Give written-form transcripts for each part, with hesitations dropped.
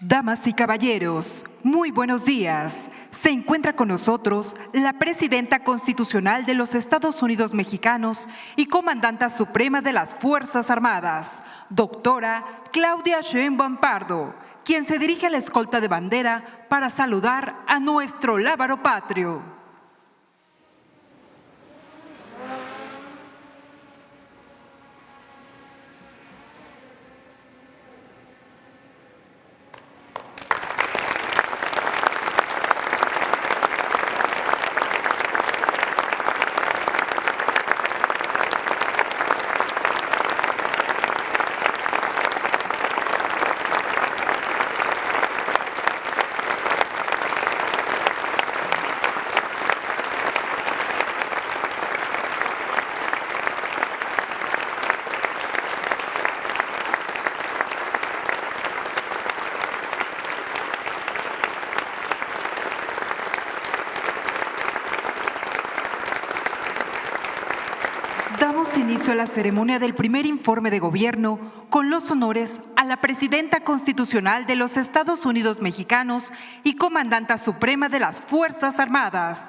Damas y caballeros, muy buenos días. Se encuentra con nosotros la Presidenta Constitucional de los Estados Unidos Mexicanos y Comandanta Suprema de las Fuerzas Armadas, doctora Claudia Sheinbaum Pardo, quien se dirige a la escolta de bandera para saludar a nuestro lábaro patrio. Damos inicio a la ceremonia del primer informe de gobierno con los honores a la Presidenta Constitucional de los Estados Unidos Mexicanos y Comandanta Suprema de las Fuerzas Armadas.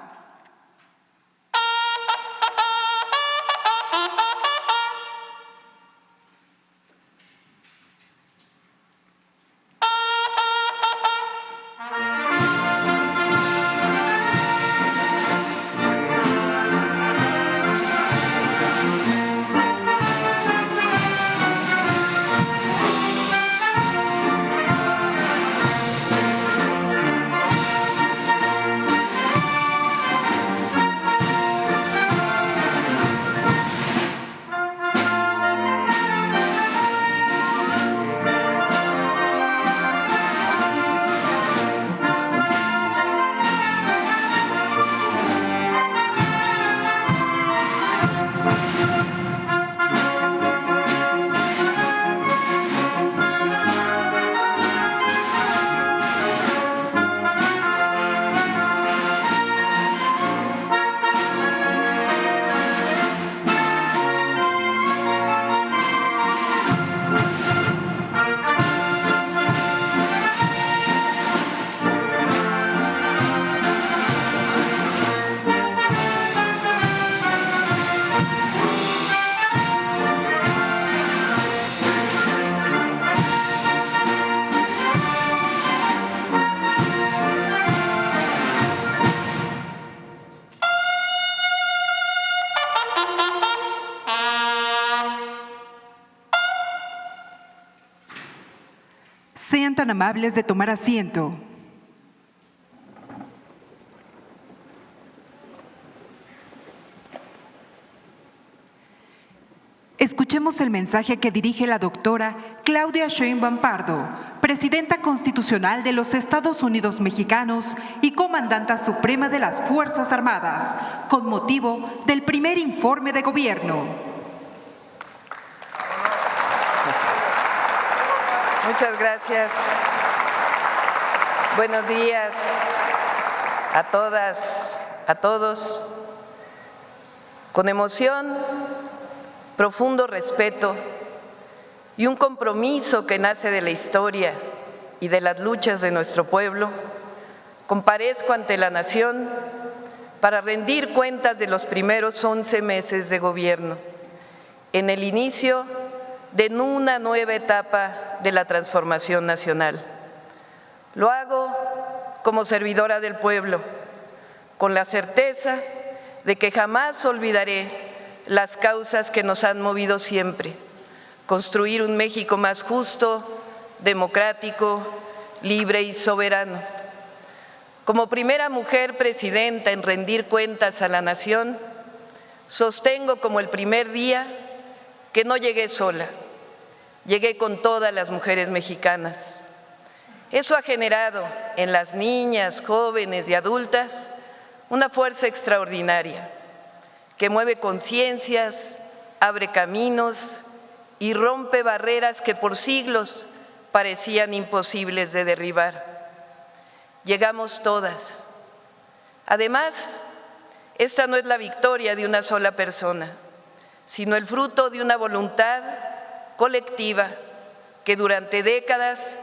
Sean tan amables de tomar asiento. Escuchemos el mensaje que dirige la doctora Claudia Sheinbaum Pardo, Presidenta Constitucional de los Estados Unidos Mexicanos y Comandanta Suprema de las Fuerzas Armadas, con motivo del primer informe de gobierno. Muchas gracias. Buenos días a todas, a todos. Con emoción, profundo respeto y un compromiso que nace de la historia y de las luchas de nuestro pueblo, comparezco ante la nación para rendir cuentas de los primeros 11 meses de gobierno, en el inicio de una nueva etapa de la transformación nacional. Lo hago como servidora del pueblo, con la certeza de que jamás olvidaré las causas que nos han movido siempre: construir un México más justo, democrático, libre y soberano. Como primera mujer presidenta en rendir cuentas a la nación, sostengo como el primer día que no llegué sola, llegué con todas las mujeres mexicanas. Eso ha generado en las niñas, jóvenes y adultas una fuerza extraordinaria que mueve conciencias, abre caminos y rompe barreras que por siglos parecían imposibles de derribar. Llegamos todas. Además, esta no es la victoria de una sola persona, sino el fruto de una voluntad colectiva que durante décadas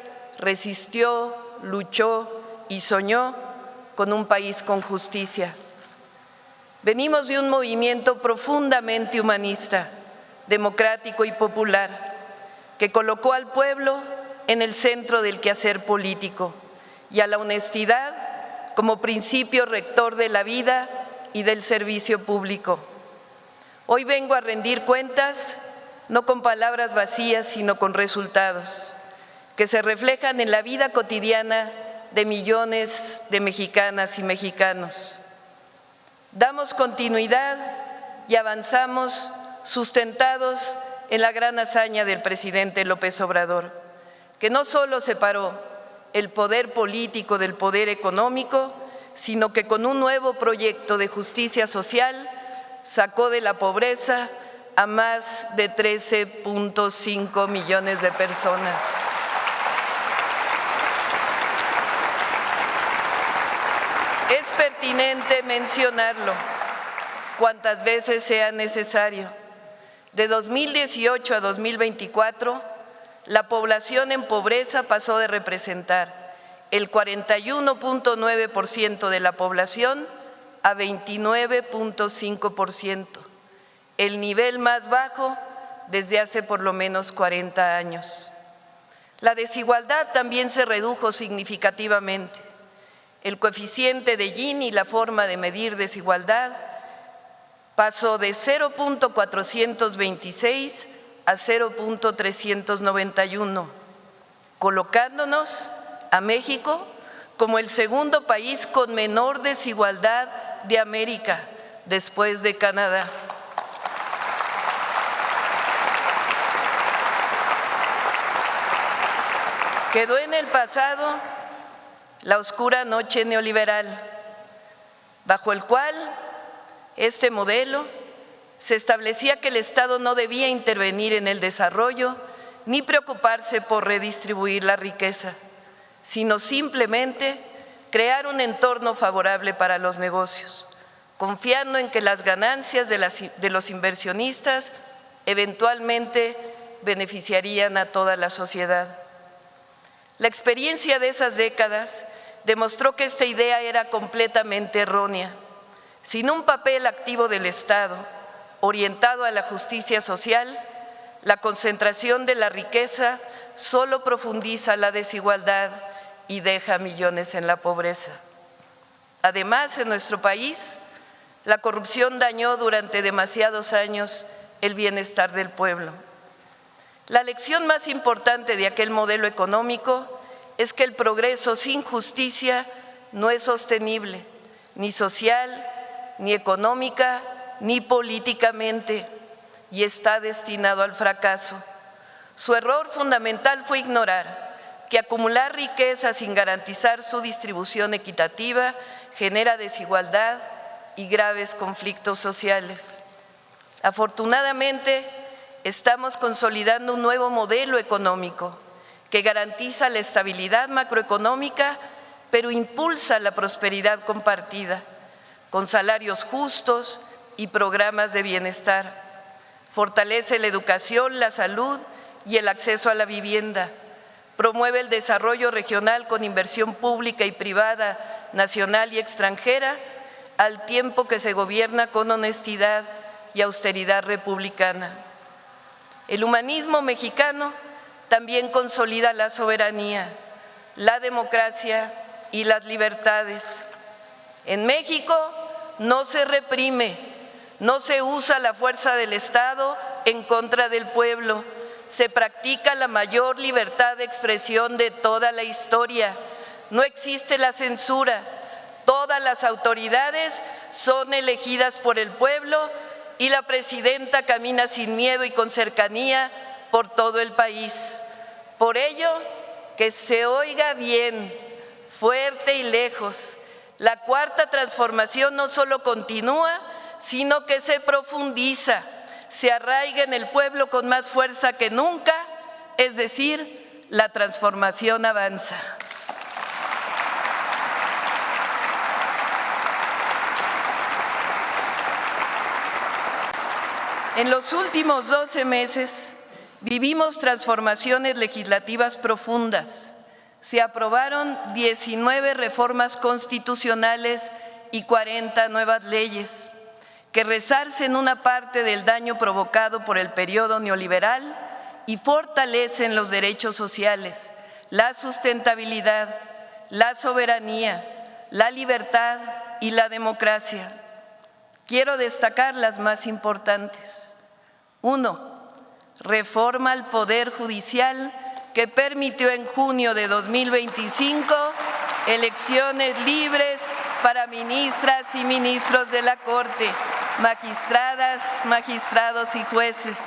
resistió, luchó y soñó con un país con justicia. Venimos de un movimiento profundamente humanista, democrático y popular, que colocó al pueblo en el centro del quehacer político y a la honestidad como principio rector de la vida y del servicio público. Hoy vengo a rendir cuentas, no con palabras vacías, sino con resultados, que se reflejan en la vida cotidiana de millones de mexicanas y mexicanos. Damos continuidad y avanzamos sustentados en la gran hazaña del presidente López Obrador, que no solo separó el poder político del poder económico, sino que con un nuevo proyecto de justicia social sacó de la pobreza a más de 13.5 millones de personas. Es pertinente mencionarlo cuantas veces sea necesario. De 2018 a 2024, la población en pobreza pasó de representar el 41.9% de la población a 29.5%, el nivel más bajo desde hace por lo menos 40 años. La desigualdad también se redujo significativamente. El coeficiente de Gini, la forma de medir desigualdad, pasó de 0.426 a 0.391, colocándonos a México como el segundo país con menor desigualdad de América, después de Canadá. Quedó en el pasado la oscura noche neoliberal, bajo el cual este modelo se establecía que el Estado no debía intervenir en el desarrollo ni preocuparse por redistribuir la riqueza, sino simplemente crear un entorno favorable para los negocios, confiando en que las ganancias de los inversionistas eventualmente beneficiarían a toda la sociedad. La experiencia de esas décadas demostró que esta idea era completamente errónea. Sin un papel activo del Estado orientado a la justicia social, la concentración de la riqueza solo profundiza la desigualdad y deja millones en la pobreza. Además, en nuestro país, la corrupción dañó durante demasiados años el bienestar del pueblo. La lección más importante de aquel modelo económico es que el progreso sin justicia no es sostenible, ni social, ni económica, ni políticamente, y está destinado al fracaso. Su error fundamental fue ignorar que acumular riqueza sin garantizar su distribución equitativa genera desigualdad y graves conflictos sociales. Afortunadamente, estamos consolidando un nuevo modelo económico que garantiza la estabilidad macroeconómica, pero impulsa la prosperidad compartida, con salarios justos y programas de bienestar. Fortalece la educación, la salud y el acceso a la vivienda. Promueve el desarrollo regional con inversión pública y privada, nacional y extranjera, al tiempo que se gobierna con honestidad y austeridad republicana. El humanismo mexicano también consolida la soberanía, la democracia y las libertades. En México no se reprime, no se usa la fuerza del Estado en contra del pueblo, se practica la mayor libertad de expresión de toda la historia, no existe la censura, todas las autoridades son elegidas por el pueblo y la presidenta camina sin miedo y con cercanía por todo el país. Por ello, que se oiga bien, fuerte y lejos, la cuarta transformación no solo continúa, sino que se profundiza, se arraiga en el pueblo con más fuerza que nunca, es decir, la transformación avanza. En los últimos 12 meses vivimos transformaciones legislativas profundas, se aprobaron 19 reformas constitucionales y 40 nuevas leyes que resarcen una parte del daño provocado por el periodo neoliberal y fortalecen los derechos sociales, la sustentabilidad, la soberanía, la libertad y la democracia. Quiero destacar las más importantes. 1. Reforma al Poder Judicial que permitió en junio de 2025 elecciones libres para ministras y ministros de la Corte, magistradas, magistrados y jueces.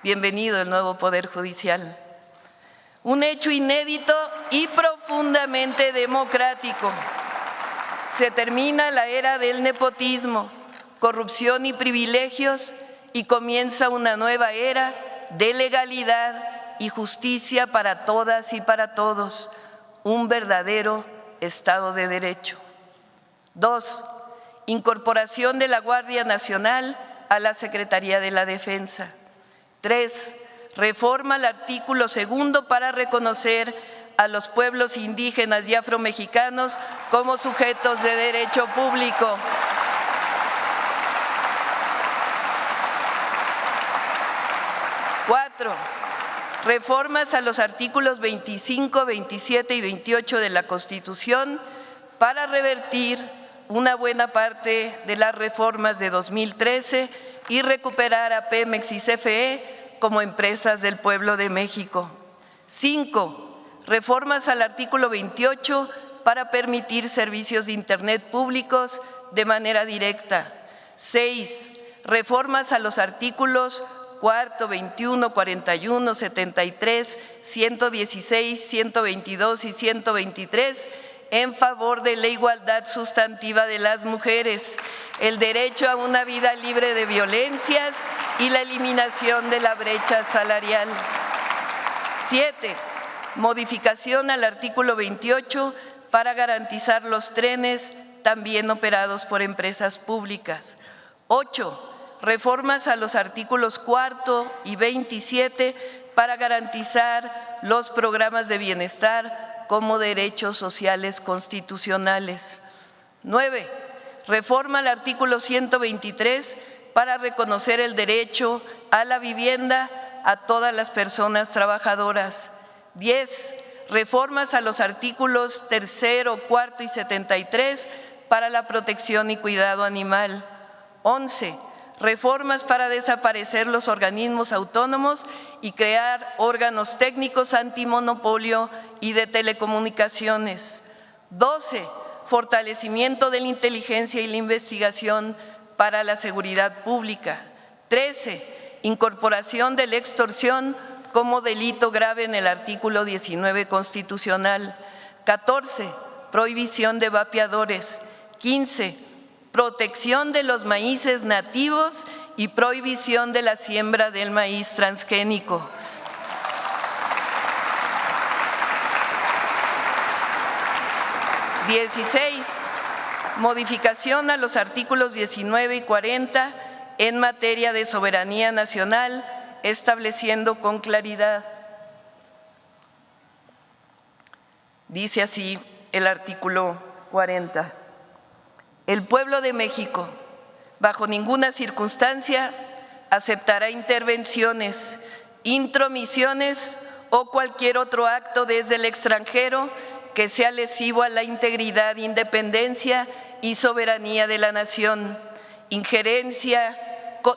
Bienvenido el nuevo Poder Judicial. Un hecho inédito y profundamente democrático. Se termina la era del nepotismo, corrupción y privilegios y comienza una nueva era de legalidad y justicia para todas y para todos, un verdadero Estado de Derecho. 2. Incorporación de la Guardia Nacional a la Secretaría de la Defensa. 3. Reforma al artículo 2 para reconocer a los pueblos indígenas y afromexicanos como sujetos de derecho público. 4. Reformas a los artículos 25, 27 y 28 de la Constitución para revertir una buena parte de las reformas de 2013 y recuperar a Pemex y CFE como empresas del pueblo de México. 5. Reformas al artículo 28 para permitir servicios de Internet públicos de manera directa. 6. Reformas a los artículos 4, 21, 41, 73, 116, 122 y 123 en favor de la igualdad sustantiva de las mujeres, el derecho a una vida libre de violencias y la eliminación de la brecha salarial. 7. Modificación al artículo 28 para garantizar los trenes también operados por empresas públicas. 8. Reformas a los artículos 4 y 27 para garantizar los programas de bienestar como derechos sociales constitucionales. 9. Reforma al artículo 123 para reconocer el derecho a la vivienda a todas las personas trabajadoras. 10. Reformas a los artículos 3, 4 y 73 para la protección y cuidado animal. 11. Reformas para desaparecer los organismos autónomos y crear órganos técnicos antimonopolio y de telecomunicaciones. 12. Fortalecimiento de la inteligencia y la investigación para la seguridad pública. 13. Incorporación de la extorsión como delito grave en el artículo 19 constitucional. 14. Prohibición de vapeadores. 15. Protección de los maíces nativos y prohibición de la siembra del maíz transgénico. 16. Modificación a los artículos 19 y 40 en materia de soberanía nacional, estableciendo con claridad. Dice así el artículo 40. El pueblo de México, bajo ninguna circunstancia, aceptará intervenciones, intromisiones o cualquier otro acto desde el extranjero que sea lesivo a la integridad, independencia y soberanía de la nación, injerencia,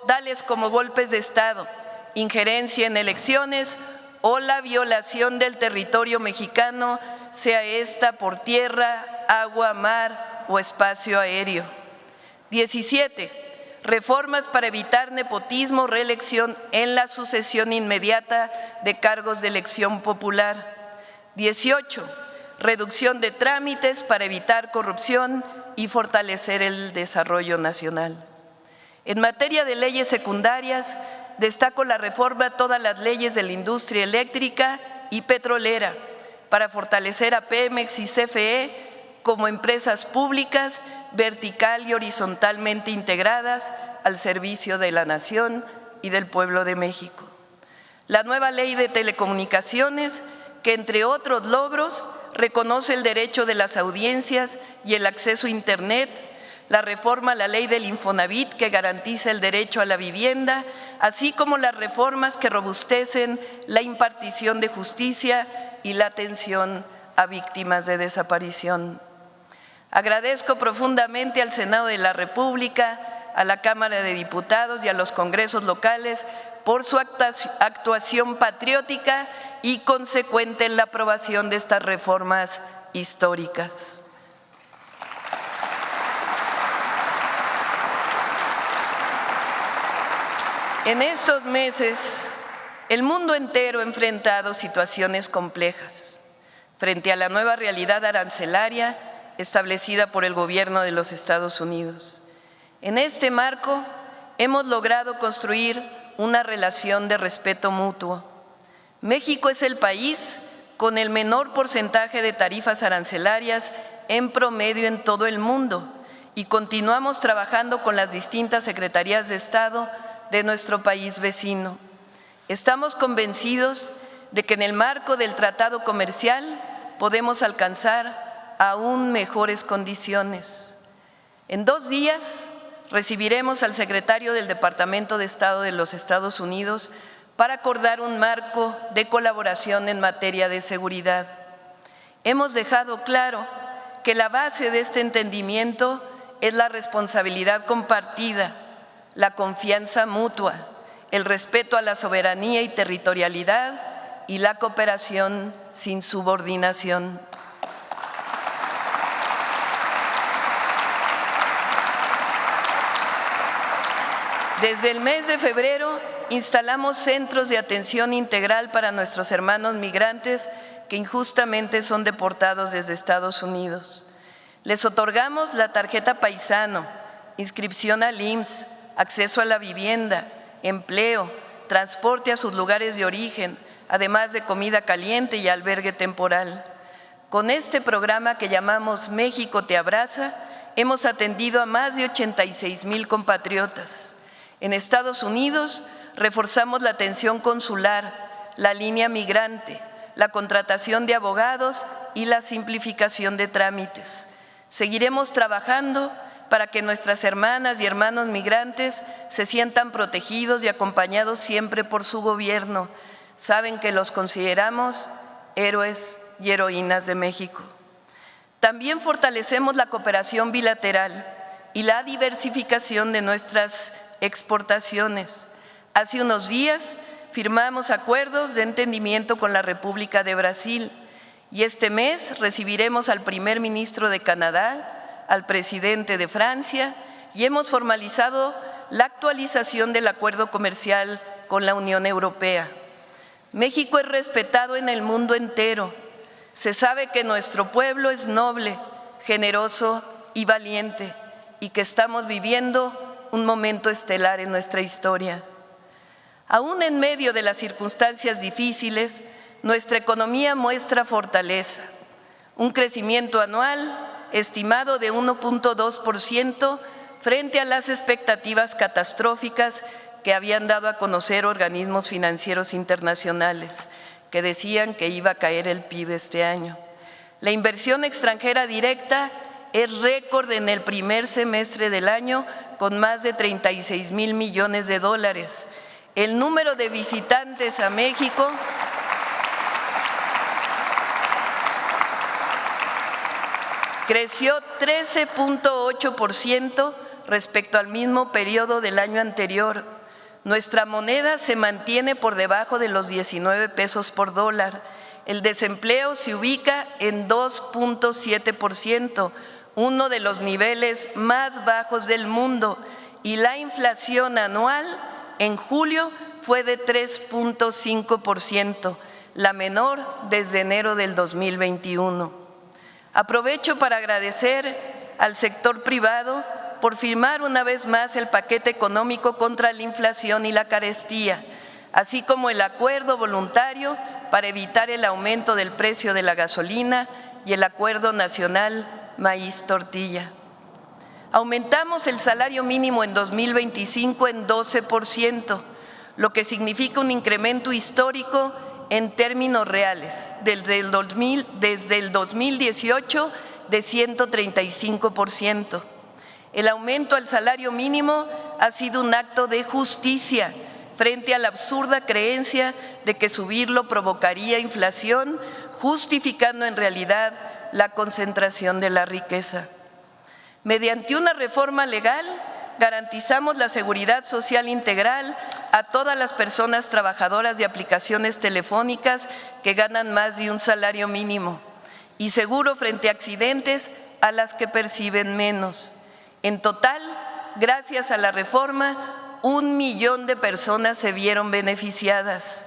tales como golpes de Estado, injerencia en elecciones o la violación del territorio mexicano, sea esta por tierra, agua, mar o espacio aéreo. 17. Reformas para evitar nepotismo, reelección en la sucesión inmediata de cargos de elección popular. 18. Reducción de trámites para evitar corrupción y fortalecer el desarrollo nacional. En materia de leyes secundarias, destaco la reforma a todas las leyes de la industria eléctrica y petrolera para fortalecer a Pemex y CFE como empresas públicas vertical y horizontalmente integradas al servicio de la nación y del pueblo de México. La nueva ley de telecomunicaciones que entre otros logros reconoce el derecho de las audiencias y el acceso a Internet, la reforma a la ley del Infonavit que garantiza el derecho a la vivienda, así como las reformas que robustecen la impartición de justicia y la atención a víctimas de desaparición. Agradezco profundamente al Senado de la República, a la Cámara de Diputados y a los congresos locales por su actuación patriótica y consecuente en la aprobación de estas reformas históricas. En estos meses, el mundo entero ha enfrentado situaciones complejas frente a la nueva realidad arancelaria establecida por el gobierno de los Estados Unidos. En este marco, hemos logrado construir una relación de respeto mutuo. México es el país con el menor porcentaje de tarifas arancelarias en promedio en todo el mundo y continuamos trabajando con las distintas secretarías de Estado de nuestro país vecino. Estamos convencidos de que en el marco del tratado comercial podemos alcanzar aún mejores condiciones. En 2 días recibiremos al secretario del Departamento de Estado de los Estados Unidos para acordar un marco de colaboración en materia de seguridad. Hemos dejado claro que la base de este entendimiento es la responsabilidad compartida, la confianza mutua, el respeto a la soberanía y territorialidad y la cooperación sin subordinación. Desde el mes de febrero instalamos centros de atención integral para nuestros hermanos migrantes que injustamente son deportados desde Estados Unidos. Les otorgamos la tarjeta paisano, inscripción al IMSS, acceso a la vivienda, empleo, transporte a sus lugares de origen, además de comida caliente y albergue temporal. Con este programa que llamamos México te abraza, hemos atendido a más de 86,000 compatriotas. En Estados Unidos reforzamos la atención consular, la línea migrante, la contratación de abogados y la simplificación de trámites. Seguiremos trabajando para que nuestras hermanas y hermanos migrantes se sientan protegidos y acompañados siempre por su gobierno. Saben que los consideramos héroes y heroínas de México. También fortalecemos la cooperación bilateral y la diversificación de nuestras exportaciones. Hace unos días firmamos acuerdos de entendimiento con la República de Brasil y este mes recibiremos al primer ministro de Canadá, al presidente de Francia y hemos formalizado la actualización del acuerdo comercial con la Unión Europea. México es respetado en el mundo entero. Se sabe que nuestro pueblo es noble, generoso y valiente y que estamos viviendo un momento estelar en nuestra historia. Aún en medio de las circunstancias difíciles, nuestra economía muestra fortaleza, un crecimiento anual estimado de 1.2% frente a las expectativas catastróficas que habían dado a conocer organismos financieros internacionales, que decían que iba a caer el PIB este año. La inversión extranjera directa es récord en el primer semestre del año, con más de 36,000 millones de dólares. El número de visitantes a México creció 13.8% respecto al mismo periodo del año anterior. Nuestra moneda se mantiene por debajo de los 19 pesos por dólar. El desempleo se ubica en 2.7%, uno de los niveles más bajos del mundo, y la inflación anual en julio fue de 3.5%, la menor desde enero del 2021. Aprovecho para agradecer al sector privado por firmar una vez más el paquete económico contra la inflación y la carestía, así como el acuerdo voluntario para evitar el aumento del precio de la gasolina y el acuerdo nacional maíz-tortilla. Aumentamos el salario mínimo en 2025 en 12%, lo que significa un incremento histórico en términos reales, desde el 2018 de 135%. El aumento al salario mínimo ha sido un acto de justicia frente a la absurda creencia de que subirlo provocaría inflación, justificando en realidad la concentración de la riqueza. Mediante una reforma legal, garantizamos la seguridad social integral a todas las personas trabajadoras de aplicaciones telefónicas que ganan más de un salario mínimo y seguro frente a accidentes a las que perciben menos. En total, gracias a la reforma, 1 millón de personas se vieron beneficiadas.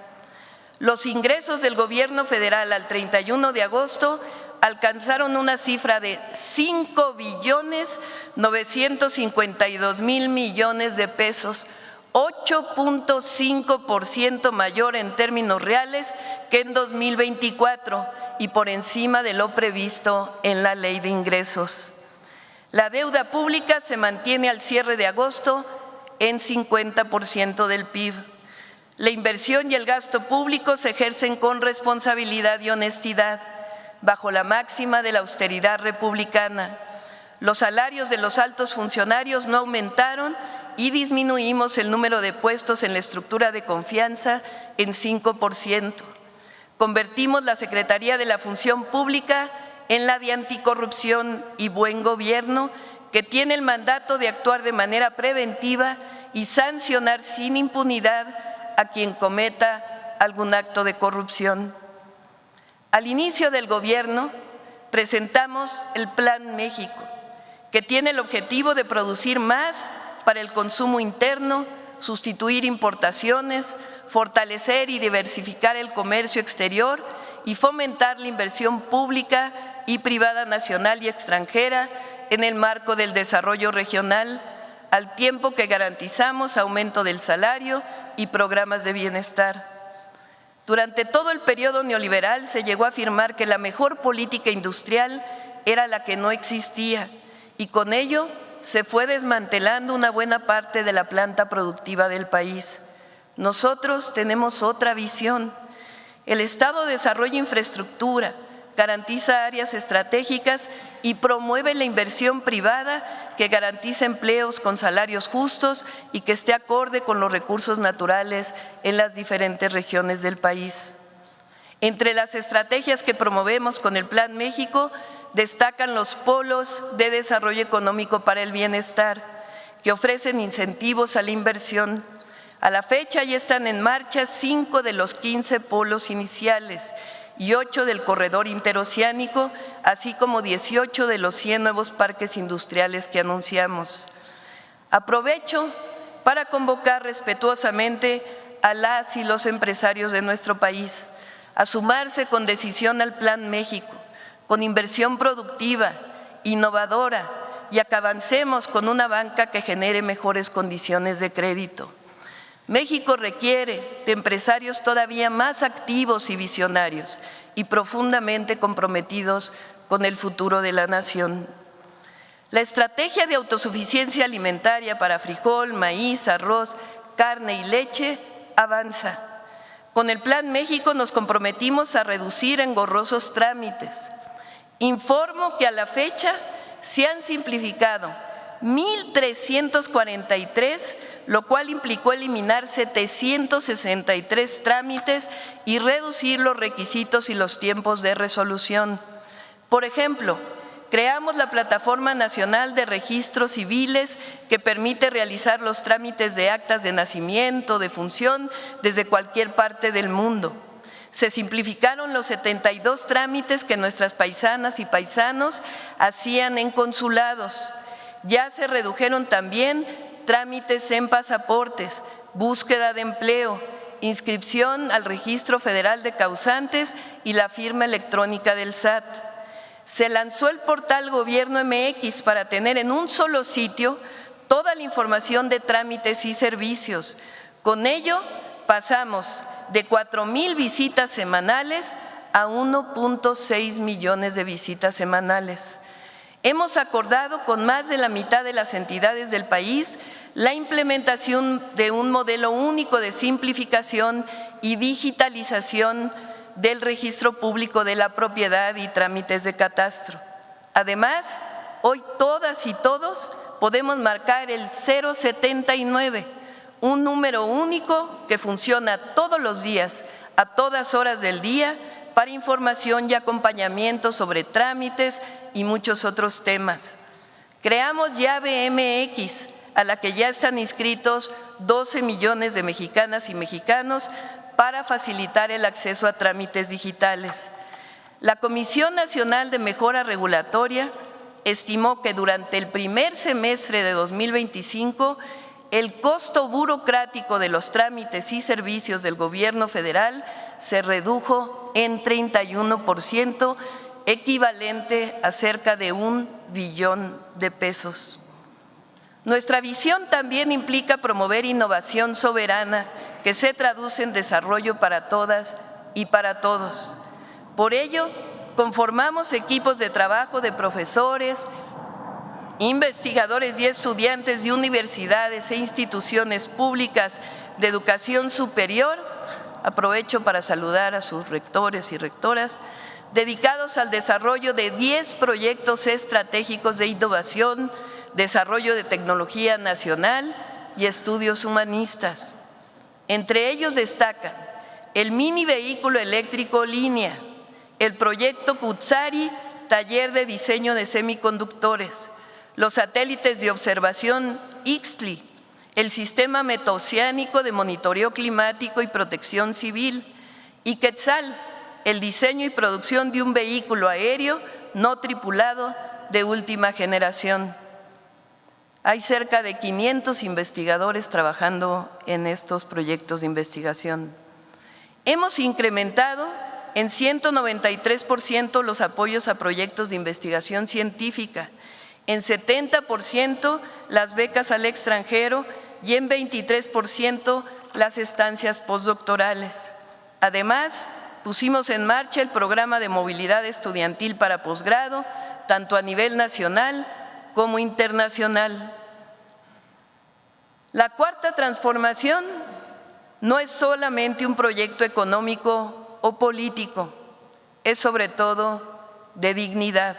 Los ingresos del Gobierno federal al 31 de agosto alcanzaron una cifra de 5.952.000 millones de pesos, 8.5% mayor en términos reales que en 2024 y por encima de lo previsto en la Ley de Ingresos. La deuda pública se mantiene al cierre de agosto en 50% del PIB. La inversión y el gasto público se ejercen con responsabilidad y honestidad, bajo la máxima de la austeridad republicana. Los salarios de los altos funcionarios no aumentaron y disminuimos el número de puestos en la estructura de confianza en 5%. Convertimos la Secretaría de la Función Pública en la de Anticorrupción y Buen Gobierno, que tiene el mandato de actuar de manera preventiva y sancionar sin impunidad a quien cometa algún acto de corrupción. Al inicio del gobierno presentamos el Plan México, que tiene el objetivo de producir más para el consumo interno, sustituir importaciones, fortalecer y diversificar el comercio exterior y fomentar la inversión pública y privada nacional y extranjera en el marco del desarrollo regional, al tiempo que garantizamos aumento del salario y programas de bienestar. Durante todo el periodo neoliberal se llegó a afirmar que la mejor política industrial era la que no existía y con ello se fue desmantelando una buena parte de la planta productiva del país. Nosotros tenemos otra visión. El Estado desarrolla infraestructura, garantiza áreas estratégicas y promueve la inversión privada que garantiza empleos con salarios justos y que esté acorde con los recursos naturales en las diferentes regiones del país. Entre las estrategias que promovemos con el Plan México destacan los polos de desarrollo económico para el bienestar, que ofrecen incentivos a la inversión. A la fecha ya están en marcha 5 de los 15 polos iniciales y 8 del corredor interoceánico, así como 18 de los 100 nuevos parques industriales que anunciamos. Aprovecho para convocar respetuosamente a las y los empresarios de nuestro país a sumarse con decisión al Plan México, con inversión productiva, innovadora y a que avancemos con una banca que genere mejores condiciones de crédito. México requiere de empresarios todavía más activos y visionarios y profundamente comprometidos con el futuro de la nación. La estrategia de autosuficiencia alimentaria para frijol, maíz, arroz, carne y leche avanza. Con el Plan México nos comprometimos a reducir engorrosos trámites. Informo que a la fecha se han simplificado 1.343, lo cual implicó eliminar 763 trámites y reducir los requisitos y los tiempos de resolución. Por ejemplo, creamos la Plataforma Nacional de Registros Civiles que permite realizar los trámites de actas de nacimiento, de función, desde cualquier parte del mundo. Se simplificaron los 72 trámites que nuestras paisanas y paisanos hacían en consulados. Ya se redujeron también trámites en pasaportes, búsqueda de empleo, inscripción al Registro Federal de Causantes y la firma electrónica del SAT. Se lanzó el portal Gobierno MX para tener en un solo sitio toda la información de trámites y servicios. Con ello pasamos de 4,000 visitas semanales a 1.6 millones de visitas semanales. Hemos acordado con más de la mitad de las entidades del país la implementación de un modelo único de simplificación y digitalización del registro público de la propiedad y trámites de catastro. Además, hoy todas y todos podemos marcar el 079, un número único que funciona todos los días, a todas horas del día, para información y acompañamiento sobre trámites y muchos otros temas. Creamos Llave MX, a la que ya están inscritos 12 millones de mexicanas y mexicanos para facilitar el acceso a trámites digitales. La Comisión Nacional de Mejora Regulatoria estimó que durante el primer semestre de 2025 el costo burocrático de los trámites y servicios del Gobierno federal se redujo en 31%, equivalente a cerca de 1 billón de pesos. Nuestra visión también implica promover innovación soberana que se traduce en desarrollo para todas y para todos. Por ello, conformamos equipos de trabajo de profesores, investigadores y estudiantes de universidades e instituciones públicas de educación superior, aprovecho para saludar a sus rectores y rectoras, dedicados al desarrollo de 10 proyectos estratégicos de innovación, desarrollo de tecnología nacional y estudios humanistas. Entre ellos destacan el mini vehículo eléctrico Línea, el proyecto Cutzari, taller de diseño de semiconductores, los satélites de observación Ixtli, el sistema metoceánico de monitoreo climático y protección civil, y Quetzal, el diseño y producción de un vehículo aéreo no tripulado de última generación. Hay cerca de 500 investigadores trabajando en estos proyectos de investigación. Hemos incrementado en 193% los apoyos a proyectos de investigación científica, en 70% las becas al extranjero y en 23% las estancias postdoctorales. Además, pusimos en marcha el programa de movilidad estudiantil para posgrado, tanto a nivel nacional como internacional. La cuarta transformación no es solamente un proyecto económico o político, es sobre todo de dignidad.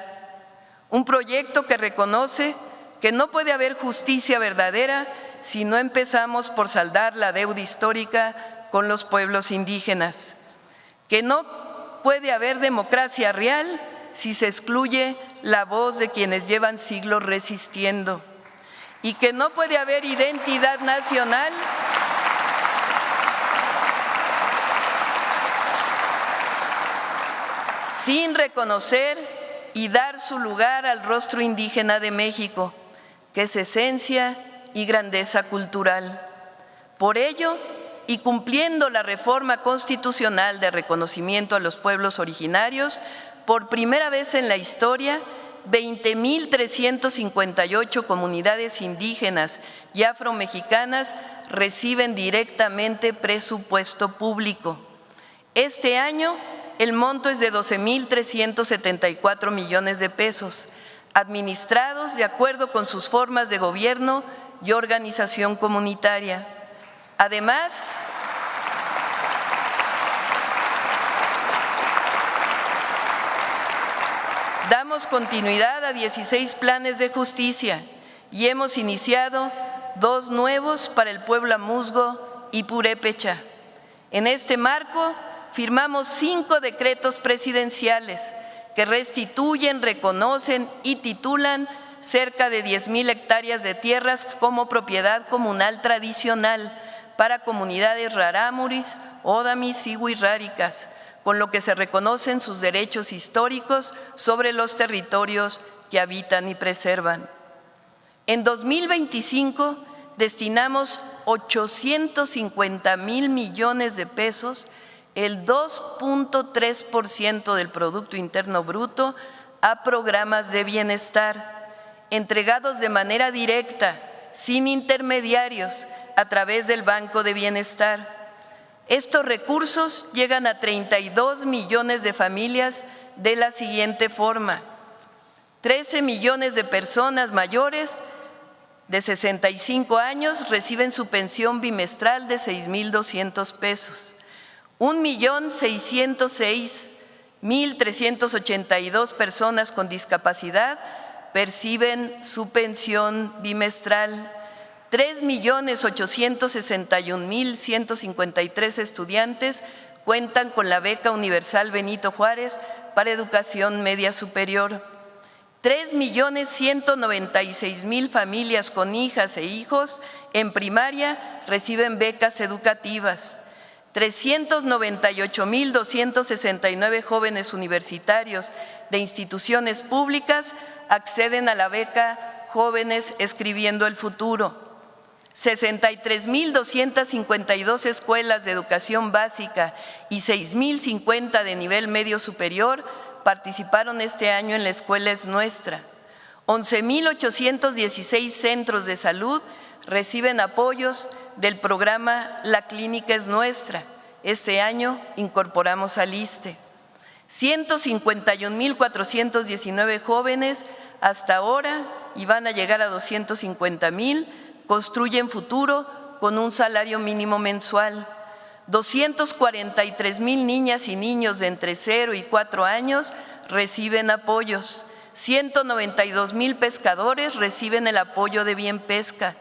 Un proyecto que reconoce que no puede haber justicia verdadera si no empezamos por saldar la deuda histórica con los pueblos indígenas, que no puede haber democracia real si se excluye la voz de quienes llevan siglos resistiendo, y que no puede haber identidad nacional sin reconocer y dar su lugar al rostro indígena de México, que es esencia y grandeza cultural. Por ello, y cumpliendo la reforma constitucional de reconocimiento a los pueblos originarios, por primera vez en la historia, 20.358 comunidades indígenas y afromexicanas reciben directamente presupuesto público. Este año, el monto es de 12.374 millones de pesos, administrados de acuerdo con sus formas de gobierno y organización comunitaria. Además, damos continuidad a 16 planes de justicia y hemos iniciado 2 nuevos para el pueblo amuzgo y purépecha. En este marco, firmamos 5 decretos presidenciales que restituyen, reconocen y titulan cerca de 10,000 hectáreas de tierras como propiedad comunal tradicional para comunidades rarámuris, ódamis y huirráricas, con lo que se reconocen sus derechos históricos sobre los territorios que habitan y preservan. En 2025 destinamos 850,000 millones de pesos, el 2.3% del Producto Interno Bruto, a programas de bienestar, entregados de manera directa, sin intermediarios, a través del Banco de Bienestar. Estos recursos llegan a 32 millones de familias de la siguiente forma: 13 millones de personas mayores de 65 años reciben su pensión bimestral de 6,200 pesos. 1,606,382 personas con discapacidad perciben su pensión bimestral. 3,861,153 estudiantes cuentan con la beca universal Benito Juárez para educación media superior. 3,196,000 familias con hijas e hijos en primaria reciben becas educativas. 398,269 jóvenes universitarios de instituciones públicas acceden a la beca Jóvenes Escribiendo el Futuro. 63,252 escuelas de educación básica y 6,050 de nivel medio superior participaron este año en La Escuela es Nuestra. 11,816 centros de salud reciben apoyos del programa La Clínica es Nuestra. Este año incorporamos al ISSSTE. 151,419 jóvenes hasta ahora, y van a llegar a 250,000, construyen futuro con un salario mínimo mensual. 243,000 niñas y niños de entre 0 y 4 años reciben apoyos. 192,000 pescadores reciben el apoyo de Bien Pesca.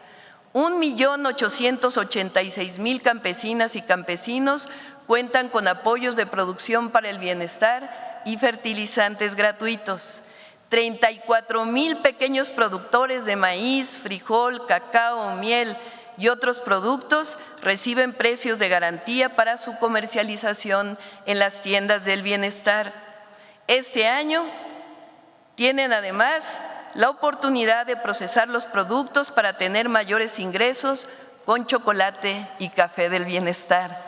1,886,000 campesinas y campesinos cuentan con apoyos de producción para el bienestar y fertilizantes gratuitos. 34,000 pequeños productores de maíz, frijol, cacao, miel y otros productos reciben precios de garantía para su comercialización en las tiendas del bienestar. Este año tienen además la oportunidad de procesar los productos para tener mayores ingresos con chocolate y café del bienestar.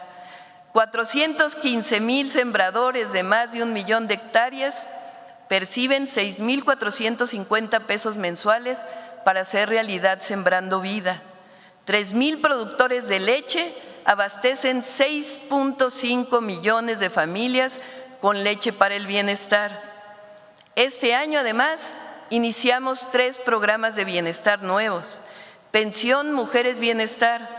415,000 sembradores de más de 1 millón de hectáreas perciben 6,450 pesos mensuales para hacer realidad Sembrando Vida. 3,000 productores de leche abastecen 6,5 millones de familias con leche para el bienestar. Este año, además, iniciamos 3 programas de bienestar nuevos. Pensión Mujeres Bienestar.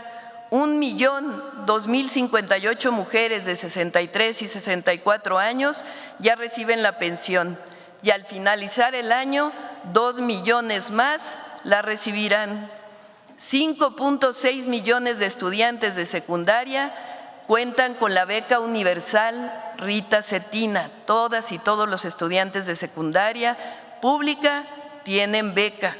1,002,058 mujeres de 63 y 64 años ya reciben la pensión, y al finalizar el año, 2 millones más la recibirán. 5,6 millones de estudiantes de secundaria cuentan con la beca universal Rita Cetina. Todas y todos los estudiantes de secundaria pública tienen beca.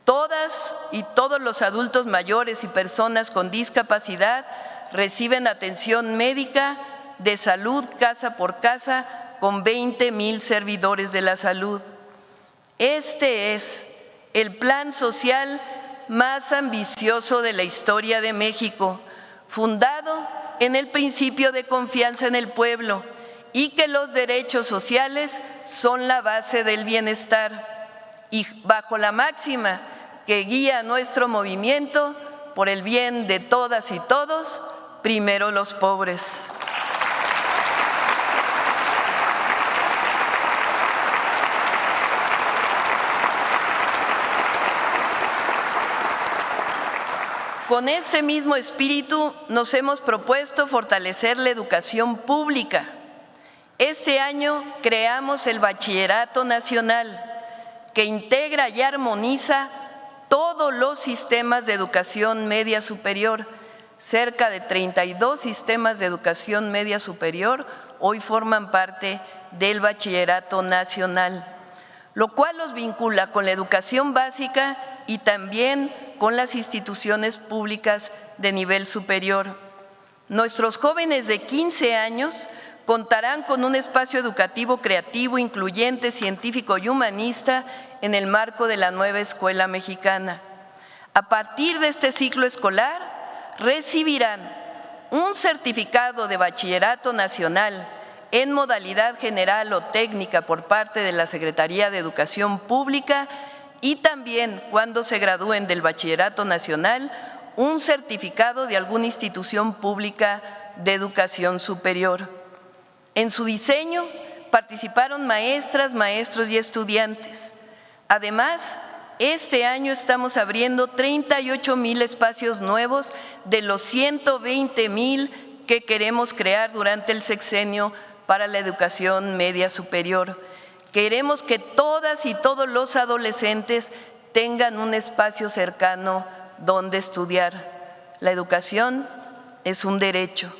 Todas y todos los adultos mayores y personas con discapacidad reciben atención médica de salud casa por casa con 20,000 servidores de la salud. Este es el plan social más ambicioso de la historia de México, fundado en el principio de confianza en el pueblo y que los derechos sociales son la base del bienestar, y bajo la máxima que guía nuestro movimiento: por el bien de todas y todos, primero los pobres. Con ese mismo espíritu nos hemos propuesto fortalecer la educación pública. Este año creamos el Bachillerato Nacional, que integra y armoniza todos los sistemas de educación media superior. Cerca de 32 sistemas de educación media superior hoy forman parte del Bachillerato Nacional, lo cual los vincula con la educación básica y también con las instituciones públicas de nivel superior. Nuestros jóvenes de 15 años contarán con un espacio educativo creativo, incluyente, científico y humanista en el marco de la nueva escuela mexicana. A partir de este ciclo escolar, recibirán un certificado de bachillerato nacional en modalidad general o técnica por parte de la Secretaría de Educación Pública, y también, cuando se gradúen del bachillerato nacional, un certificado de alguna institución pública de educación superior. En su diseño participaron maestras, maestros y estudiantes. Además, este año estamos abriendo 38,000 espacios nuevos de los 120,000 que queremos crear durante el sexenio para la educación media superior. Queremos que todas y todos los adolescentes tengan un espacio cercano donde estudiar. La educación es un derecho.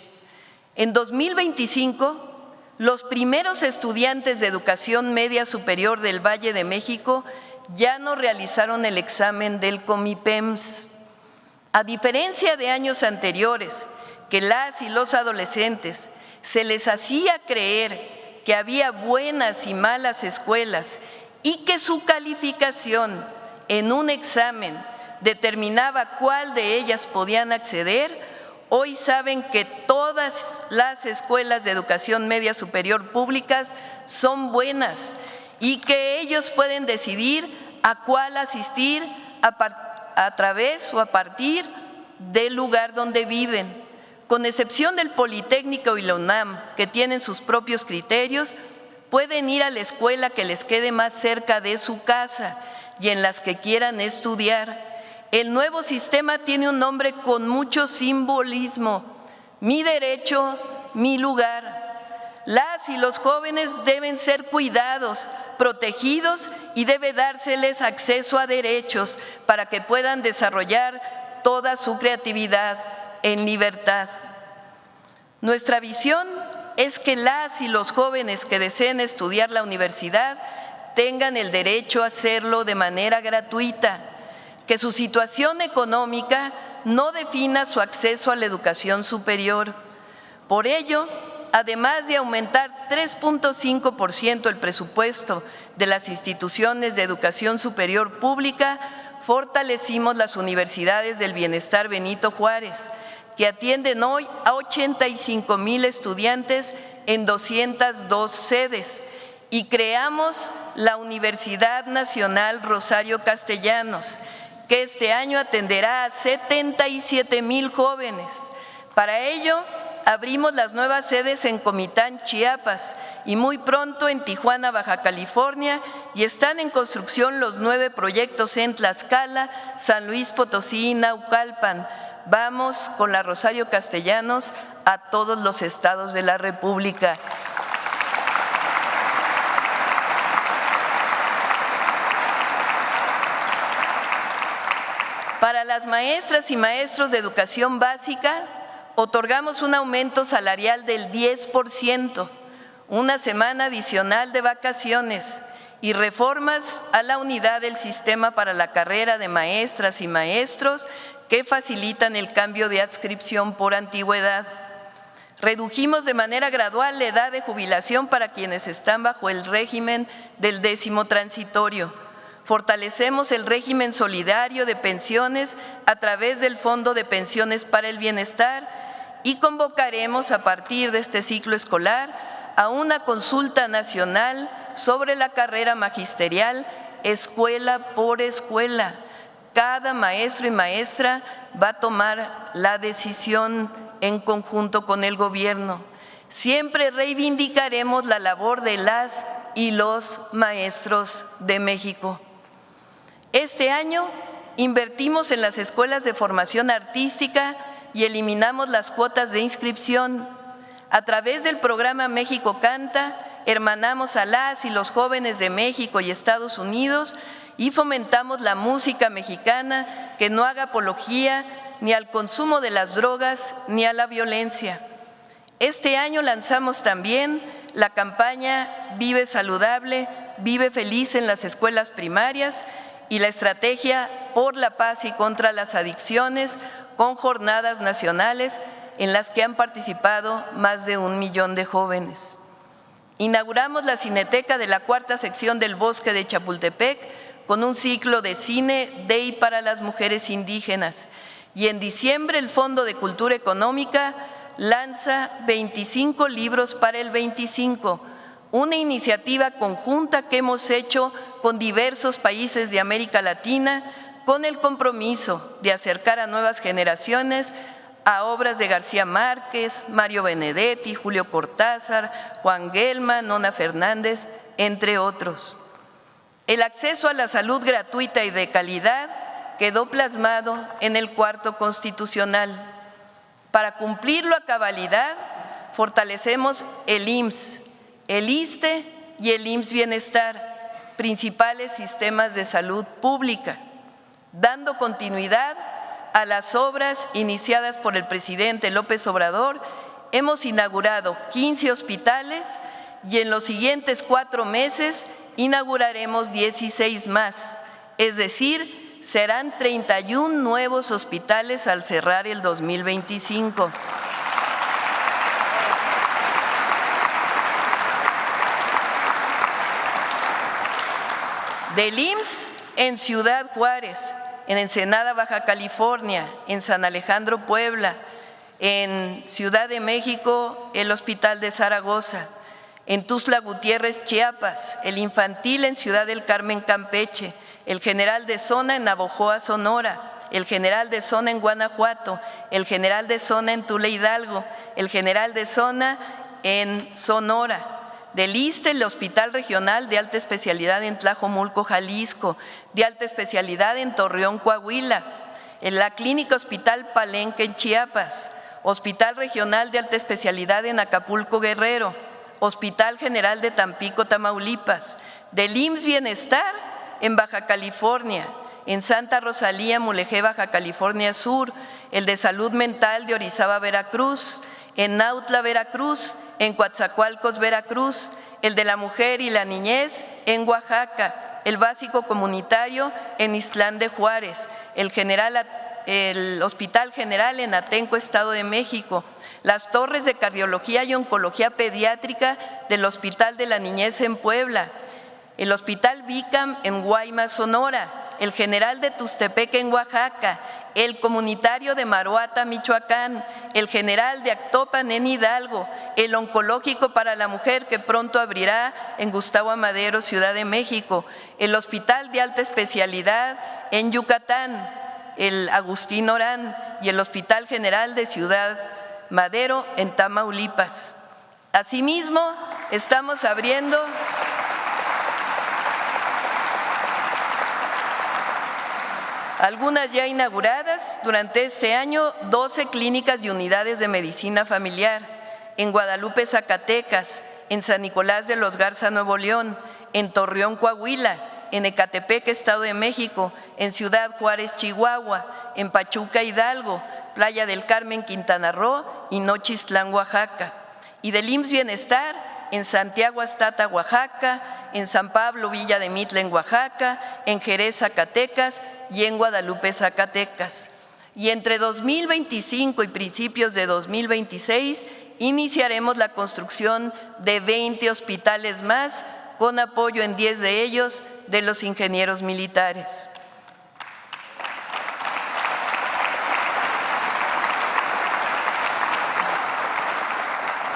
En 2025, los primeros estudiantes de educación media superior del Valle de México ya no realizaron el examen del Comipems. A diferencia de años anteriores, que las y los adolescentes se les hacía creer que había buenas y malas escuelas y que su calificación en un examen determinaba cuál de ellas podían acceder, hoy saben que todas las escuelas de educación media superior públicas son buenas y que ellos pueden decidir a cuál asistir a través o a partir del lugar donde viven. Con excepción del Politécnico y la UNAM, que tienen sus propios criterios, pueden ir a la escuela que les quede más cerca de su casa y en las que quieran estudiar. El nuevo sistema tiene un nombre con mucho simbolismo: mi derecho, mi lugar. Las y los jóvenes deben ser cuidados, protegidos y debe dárseles acceso a derechos para que puedan desarrollar toda su creatividad en libertad. Nuestra visión es que las y los jóvenes que deseen estudiar la universidad tengan el derecho a hacerlo de manera gratuita, que su situación económica no defina su acceso a la educación superior. Por ello, además de aumentar 3.5% el presupuesto de las instituciones de educación superior pública, fortalecimos las universidades del Bienestar Benito Juárez, que atienden hoy a 85,000 estudiantes en 202 sedes, y creamos la Universidad Nacional Rosario Castellanos, que este año atenderá a 77,000 jóvenes. Para ello, abrimos las nuevas sedes en Comitán, Chiapas, y muy pronto en Tijuana, Baja California, y están en construcción los 9 proyectos en Tlaxcala, San Luis Potosí y Naucalpan. Vamos con la Rosario Castellanos a todos los estados de la República. Para las maestras y maestros de educación básica, otorgamos un aumento salarial del 10%, una semana adicional de vacaciones y reformas a la unidad del sistema para la carrera de maestras y maestros que facilitan el cambio de adscripción por antigüedad. Redujimos de manera gradual la edad de jubilación para quienes están bajo el régimen del 10º transitorio. Fortalecemos el régimen solidario de pensiones a través del Fondo de Pensiones para el Bienestar y convocaremos a partir de este ciclo escolar a una consulta nacional sobre la carrera magisterial, escuela por escuela. Cada maestro y maestra va a tomar la decisión en conjunto con el gobierno. Siempre reivindicaremos la labor de las y los maestros de México. Este año invertimos en las escuelas de formación artística y eliminamos las cuotas de inscripción. A través del programa México Canta, hermanamos a las y los jóvenes de México y Estados Unidos y fomentamos la música mexicana que no haga apología ni al consumo de las drogas ni a la violencia. Este año lanzamos también la campaña Vive Saludable, Vive Feliz en las escuelas primarias y la estrategia por la paz y contra las adicciones con jornadas nacionales en las que han participado más de 1 millón de jóvenes. Inauguramos la Cineteca de la 4ª sección del Bosque de Chapultepec con un ciclo de cine de y para las mujeres indígenas. Y en diciembre el Fondo de Cultura Económica lanza 25 libros para el 25, una iniciativa conjunta que hemos hecho con diversos países de América Latina con el compromiso de acercar a nuevas generaciones a obras de García Márquez, Mario Benedetti, Julio Cortázar, Juan Gelman, Nona Fernández, entre otros. El acceso a la salud gratuita y de calidad quedó plasmado en el cuarto constitucional. Para cumplirlo a cabalidad, fortalecemos el IMSS, el ISSSTE y el IMSS Bienestar, principales sistemas de salud pública, dando continuidad a las obras iniciadas por el presidente López Obrador. Hemos inaugurado 15 hospitales y en los siguientes 4 meses inauguraremos 16 más, es decir, serán 31 nuevos hospitales al cerrar el 2025. Del IMSS en Ciudad Juárez, en Ensenada, Baja California, en San Alejandro, Puebla, en Ciudad de México, el Hospital de Zaragoza, en Tuxtla Gutiérrez, Chiapas, el infantil en Ciudad del Carmen, Campeche, el general de zona en Navojoa, Sonora, el general de zona en Guanajuato, el general de zona en Tula, Hidalgo, el general de zona en Sonora. Del ISSSTE, el Hospital Regional de Alta Especialidad en Tlajomulco, Jalisco, de Alta Especialidad en Torreón, Coahuila, en la Clínica Hospital Palenque en Chiapas, Hospital Regional de Alta Especialidad en Acapulco, Guerrero, Hospital General de Tampico, Tamaulipas, del IMSS Bienestar en Baja California, en Santa Rosalía, Mulegé, Baja California Sur, el de Salud Mental de Orizaba, Veracruz, en Nautla, Veracruz, en Coatzacoalcos, Veracruz, el de la Mujer y la Niñez en Oaxaca, el básico comunitario en Ixtlán de Juárez, el Hospital General en Atenco, Estado de México, las torres de cardiología y oncología pediátrica del Hospital de la Niñez en Puebla, el Hospital Bicam en Guaymas, Sonora, el General de Tuxtepec en Oaxaca, el comunitario de Maruata, Michoacán, el General de Actopan en Hidalgo, el oncológico para la mujer que pronto abrirá en Gustavo Amadero, Ciudad de México, el Hospital de Alta Especialidad en Yucatán, el Agustín Orán y el Hospital General de Ciudad Madero en Tamaulipas. Asimismo, estamos abriendo algunas ya inauguradas durante este año, 12 clínicas y unidades de medicina familiar en Guadalupe, Zacatecas, en San Nicolás de los Garza, Nuevo León, en Torreón, Coahuila, en Ecatepec, Estado de México, en Ciudad Juárez, Chihuahua, en Pachuca, Hidalgo, Playa del Carmen, Quintana Roo y Nochistlán, Oaxaca. Y del IMSS Bienestar en Santiago Astata, Oaxaca, en San Pablo, Villa de Mitla, en Oaxaca, en Jerez, Zacatecas y en Guadalupe, Zacatecas. Y entre 2025 y principios de 2026 iniciaremos la construcción de 20 hospitales más, con apoyo en 10 de ellos de los ingenieros militares.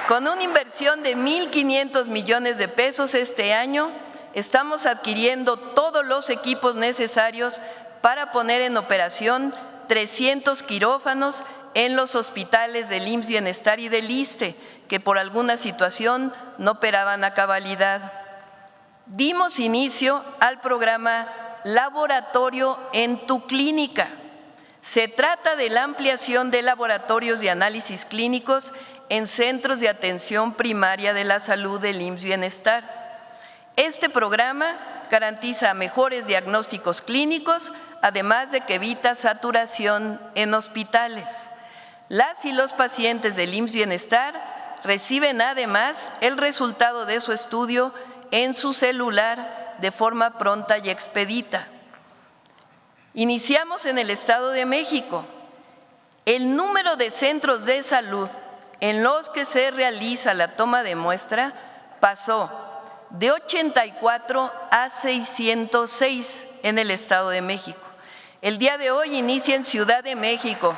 Con una inversión de 1.500 millones de pesos este año, estamos adquiriendo todos los equipos necesarios para poner en operación 300 quirófanos en los hospitales del IMSS Bienestar y del ISSSTE, que por alguna situación no operaban a cabalidad. Dimos inicio al programa Laboratorio en tu Clínica. Se trata de la ampliación de laboratorios de análisis clínicos en centros de atención primaria de la salud del IMSS Bienestar. Este programa garantiza mejores diagnósticos clínicos, además de que evita saturación en hospitales. Las y los pacientes del IMSS Bienestar reciben además el resultado de su estudio en su celular de forma pronta y expedita. Iniciamos en el Estado de México. El número de centros de salud en los que se realiza la toma de muestra pasó de 84 a 606 en el Estado de México. El día de hoy inicia en Ciudad de México.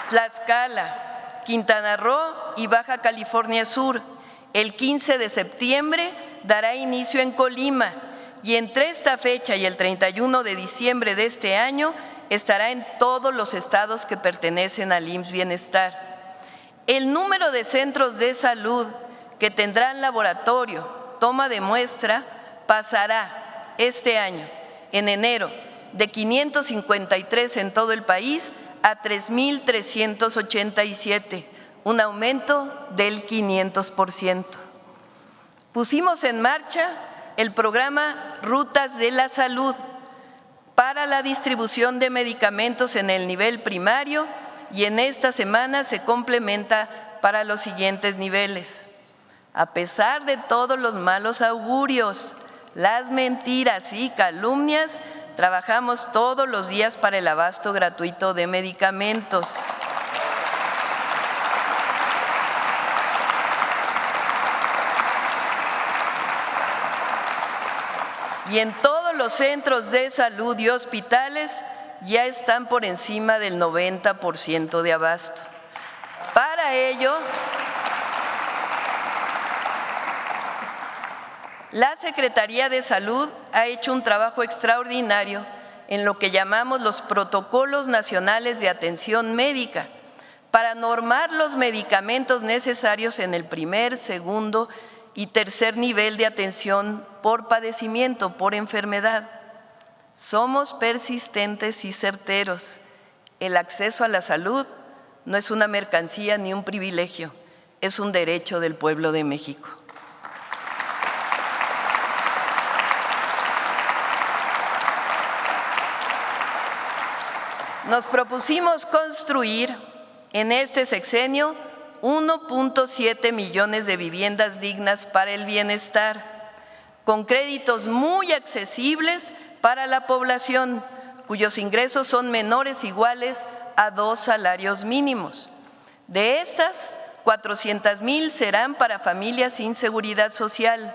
Tlaxcala, Quintana Roo y Baja California Sur. El 15 de septiembre dará inicio en Colima y entre esta fecha y el 31 de diciembre de este año estará en todos los estados que pertenecen al IMSS Bienestar. El número de centros de salud que tendrán laboratorio, toma de muestra, pasará este año, en enero, de 553 en todo el país a 3.387, un aumento del 500%. Pusimos en marcha el programa Rutas de la Salud para la distribución de medicamentos en el nivel primario y en esta semana se complementa para los siguientes niveles. A pesar de todos los malos augurios, las mentiras y calumnias, trabajamos todos los días para el abasto gratuito de medicamentos. Y en todos los centros de salud y hospitales ya están por encima del 90% de abasto. Para ello, la Secretaría de Salud ha hecho un trabajo extraordinario en lo que llamamos los protocolos nacionales de atención médica para normar los medicamentos necesarios en el primer, segundo y tercer nivel de atención por padecimiento, por enfermedad. Somos persistentes y certeros. El acceso a la salud no es una mercancía ni un privilegio, es un derecho del pueblo de México. Nos propusimos construir en este sexenio 1.7 millones de viviendas dignas para el bienestar, con créditos muy accesibles para la población, cuyos ingresos son menores o iguales a 2 salarios mínimos. De estas, 400,000 serán para familias sin seguridad social,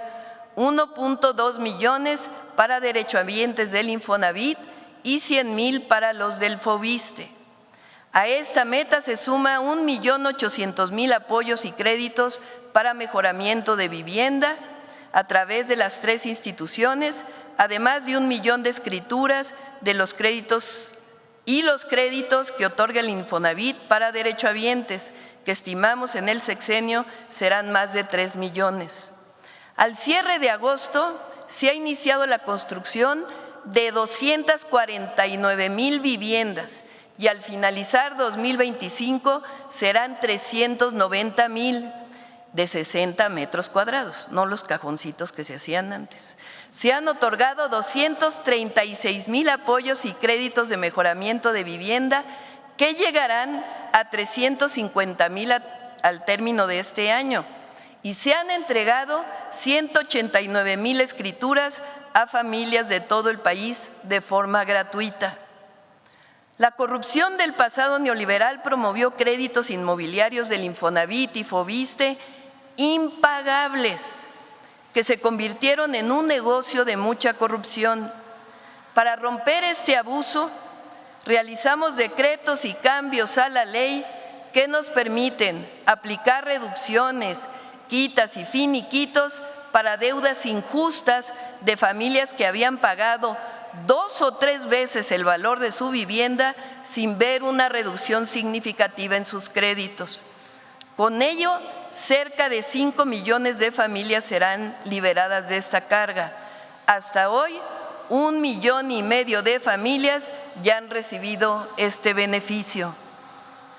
1.2 millones para derechohabientes del Infonavit y 100,000 para los del Fobiste. A esta meta se suma 1.800.000 apoyos y créditos para mejoramiento de vivienda a través de las 3 instituciones, además de 1 millón de escrituras de los créditos y los créditos que otorga el Infonavit para derechohabientes, que estimamos en el sexenio serán más de 3 millones. Al cierre de agosto se ha iniciado la construcción de 249,000 viviendas y al finalizar 2025 serán 390,000 de 60 metros cuadrados, no los cajoncitos que se hacían antes. Se han otorgado 236,000 apoyos y créditos de mejoramiento de vivienda que llegarán a 350,000 al término de este año y se han entregado 189,000 escrituras a familias de todo el país de forma gratuita. La corrupción del pasado neoliberal promovió créditos inmobiliarios del Infonavit y Fobiste impagables, que se convirtieron en un negocio de mucha corrupción. Para romper este abuso, realizamos decretos y cambios a la ley que nos permiten aplicar reducciones, quitas y finiquitos para deudas injustas de familias que habían pagado 2 o 3 veces el valor de su vivienda sin ver una reducción significativa en sus créditos. Con ello, cerca de 5 millones de familias serán liberadas de esta carga. Hasta hoy, 1,5 millones de familias ya han recibido este beneficio.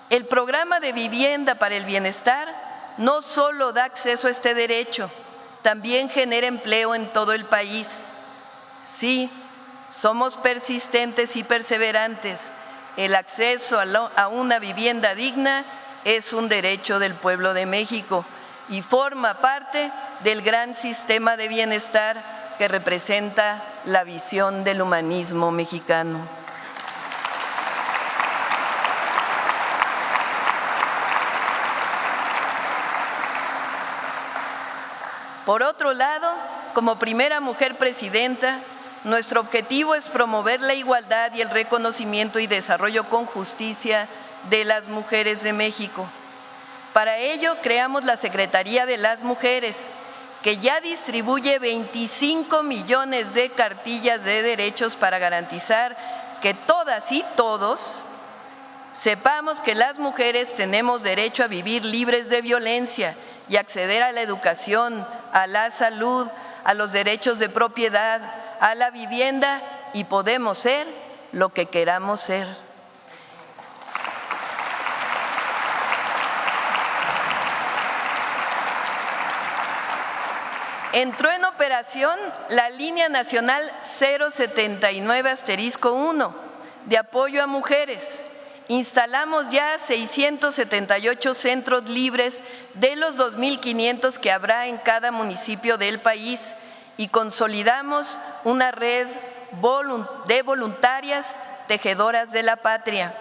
El programa de vivienda para el bienestar no solo da acceso a este derecho, también genera empleo en todo el país. Sí, somos persistentes y perseverantes. El acceso a una vivienda digna es un derecho del pueblo de México y forma parte del gran sistema de bienestar que representa la visión del humanismo mexicano. Por otro lado, como primera mujer presidenta, nuestro objetivo es promover la igualdad y el reconocimiento y desarrollo con justicia de las mujeres de México. Para ello, creamos la Secretaría de las Mujeres, que ya distribuye 25 millones de cartillas de derechos para garantizar que todas y todos sepamos que las mujeres tenemos derecho a vivir libres de violencia y acceder a la educación, a la salud, a los derechos de propiedad, a la vivienda, y podemos ser lo que queramos ser. Entró en operación la Línea Nacional 079-1 de apoyo a mujeres. Instalamos ya 678 centros libres de los 2.500 que habrá en cada municipio del país y consolidamos una red de voluntarias tejedoras de la patria.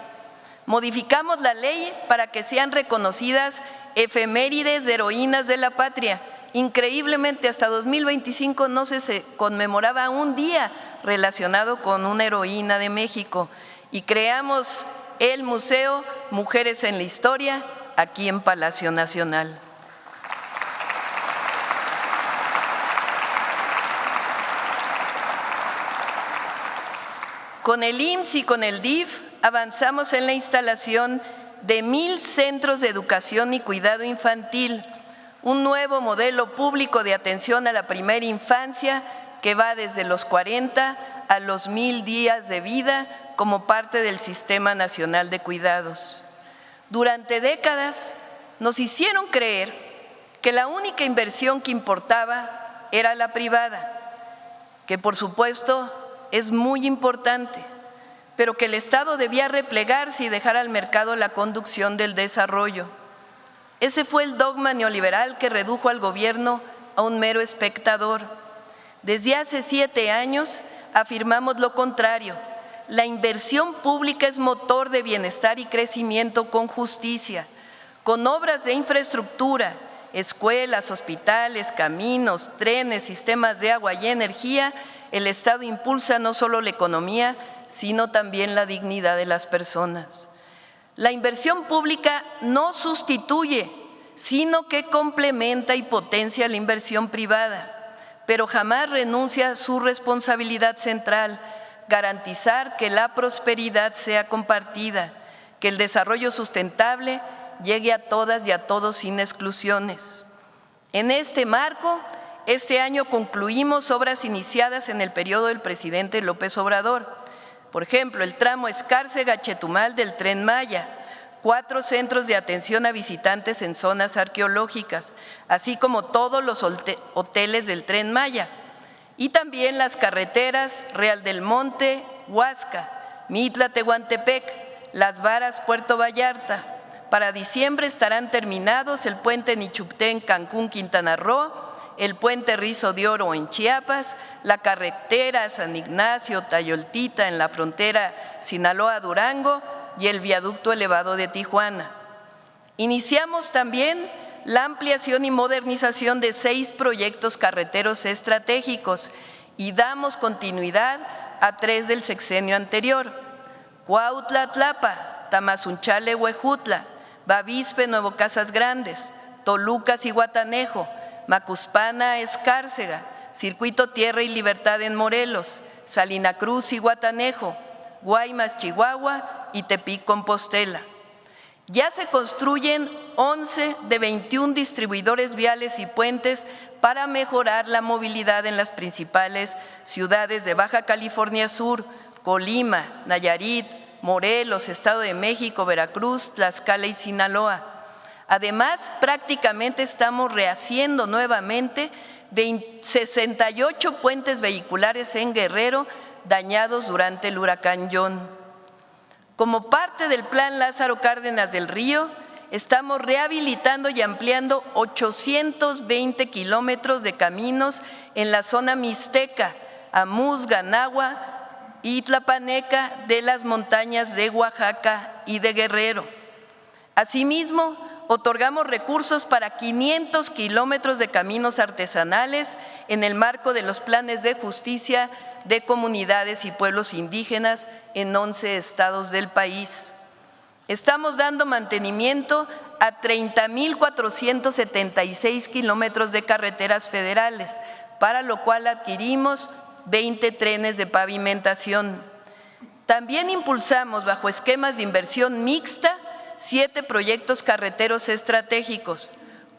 Modificamos la ley para que sean reconocidas efemérides de heroínas de la patria. Increíblemente, hasta 2025 no se conmemoraba un día relacionado con una heroína de México, y creamos el Museo Mujeres en la Historia aquí en Palacio Nacional. Con el IMSS y con el DIF avanzamos en la instalación de 1,000 centros de educación y cuidado infantil, un nuevo modelo público de atención a la primera infancia que va desde los 40 a los 1,000 días de vida como parte del Sistema Nacional de Cuidados. Durante décadas nos hicieron creer que la única inversión que importaba era la privada, que por supuesto es muy importante, pero que el Estado debía replegarse y dejar al mercado la conducción del desarrollo. Ese fue el dogma neoliberal que redujo al gobierno a un mero espectador. Desde hace 7 años afirmamos lo contrario. La inversión pública es motor de bienestar y crecimiento con justicia, con obras de infraestructura, escuelas, hospitales, caminos, trenes, sistemas de agua y energía. El Estado impulsa no solo la economía, sino también la dignidad de las personas. La inversión pública no sustituye, sino que complementa y potencia la inversión privada, pero jamás renuncia a su responsabilidad central: garantizar que la prosperidad sea compartida, que el desarrollo sustentable llegue a todas y a todos sin exclusiones. En este marco, este año concluimos obras iniciadas en el periodo del presidente López Obrador. Por ejemplo, el tramo Escárcega-Chetumal del Tren Maya, 4 centros de atención a visitantes en zonas arqueológicas, así como todos los hoteles del Tren Maya, y también las carreteras Real del Monte, Huasca, Mitla-Tehuantepec, Las Varas, Puerto Vallarta. Para diciembre estarán terminados el puente Nichupté en Cancún, Quintana Roo, el puente Rizo de Oro en Chiapas, la carretera San Ignacio, Tayoltita en la frontera Sinaloa-Durango y el viaducto elevado de Tijuana. Iniciamos también la ampliación y modernización de 6 proyectos carreteros estratégicos y damos continuidad a 3 del sexenio anterior: Cuautla-Tlapa, Tamazunchale-Huejutla, Bavispe, Nuevo Casas Grandes, Toluca-Zihuatanejo, Macuspana-Escárcega, Circuito Tierra y Libertad en Morelos, Salina Cruz-Zihuatanejo, Guaymas, Chihuahua y Tepic-Compostela. Ya se construyen 11 de 21 distribuidores viales y puentes para mejorar la movilidad en las principales ciudades de Baja California Sur, Colima, Nayarit, Morelos, Estado de México, Veracruz, Tlaxcala y Sinaloa. Además, prácticamente estamos rehaciendo nuevamente 68 puentes vehiculares en Guerrero dañados durante el huracán John. Como parte del Plan Lázaro Cárdenas del Río, estamos rehabilitando y ampliando 820 kilómetros de caminos en la zona mixteca, Amuzga, Nahua y Tlapaneca de las montañas de Oaxaca y de Guerrero. Asimismo, otorgamos recursos para 500 kilómetros de caminos artesanales en el marco de los planes de justicia de comunidades y pueblos indígenas en 11 estados del país. Estamos dando mantenimiento a 30,476 kilómetros de carreteras federales, para lo cual adquirimos 20 trenes de pavimentación. También impulsamos, bajo esquemas de inversión mixta, 7 proyectos carreteros estratégicos: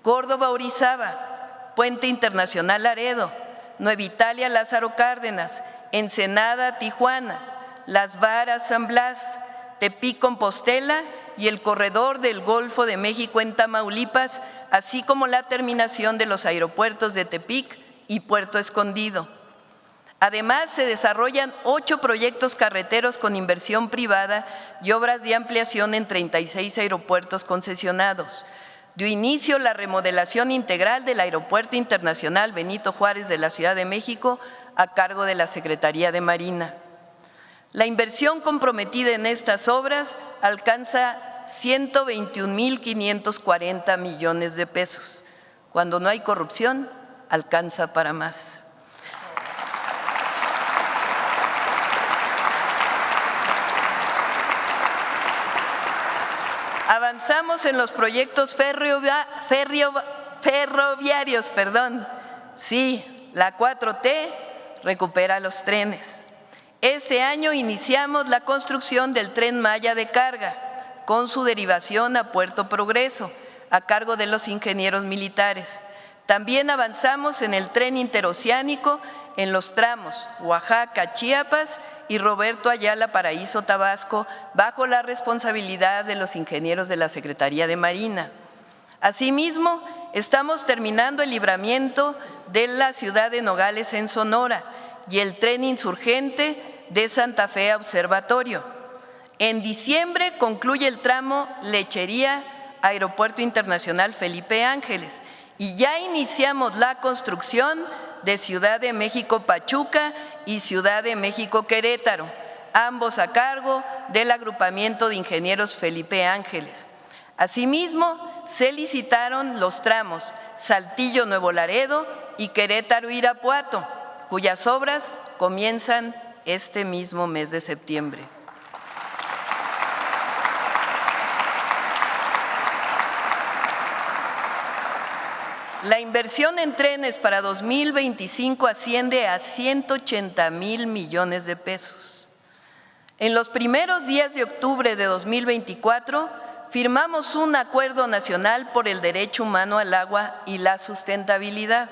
Córdoba-Orizaba, Puente Internacional Laredo, Nueva Italia Lázaro Cárdenas, Ensenada Tijuana, Las Varas San Blas, Tepic Compostela y el corredor del Golfo de México en Tamaulipas, así como la terminación de los aeropuertos de Tepic y Puerto Escondido. Además, se desarrollan 8 proyectos carreteros con inversión privada y obras de ampliación en 36 aeropuertos concesionados. Dio inicio la remodelación integral del Aeropuerto Internacional Benito Juárez de la Ciudad de México a cargo de la Secretaría de Marina. La inversión comprometida en estas obras alcanza 121,540 millones de pesos. Cuando no hay corrupción, alcanza para más. Avanzamos en los proyectos ferroviarios. Sí, la 4T recupera los trenes. Este año iniciamos la construcción del Tren Maya de carga, con su derivación a Puerto Progreso, a cargo de los ingenieros militares. También avanzamos en el tren interoceánico en los tramos Oaxaca-Chiapas y Roberto Ayala Paraíso Tabasco, bajo la responsabilidad de los ingenieros de la Secretaría de Marina. Asimismo, estamos terminando el libramiento de la ciudad de Nogales en Sonora y el tren insurgente de Santa Fe a Observatorio. En diciembre concluye el tramo Lechería, Aeropuerto Internacional Felipe Ángeles, y ya iniciamos la construcción de Ciudad de México-Pachuca y Ciudad de México-Querétaro, ambos a cargo del Agrupamiento de Ingenieros Felipe Ángeles. Asimismo, se licitaron los tramos Saltillo-Nuevo Laredo y Querétaro-Irapuato, cuyas obras comienzan este mismo mes de septiembre. La inversión en trenes para 2025 asciende a 180,000 millones de pesos. En los primeros días de octubre de 2024, firmamos un acuerdo nacional por el derecho humano al agua y la sustentabilidad.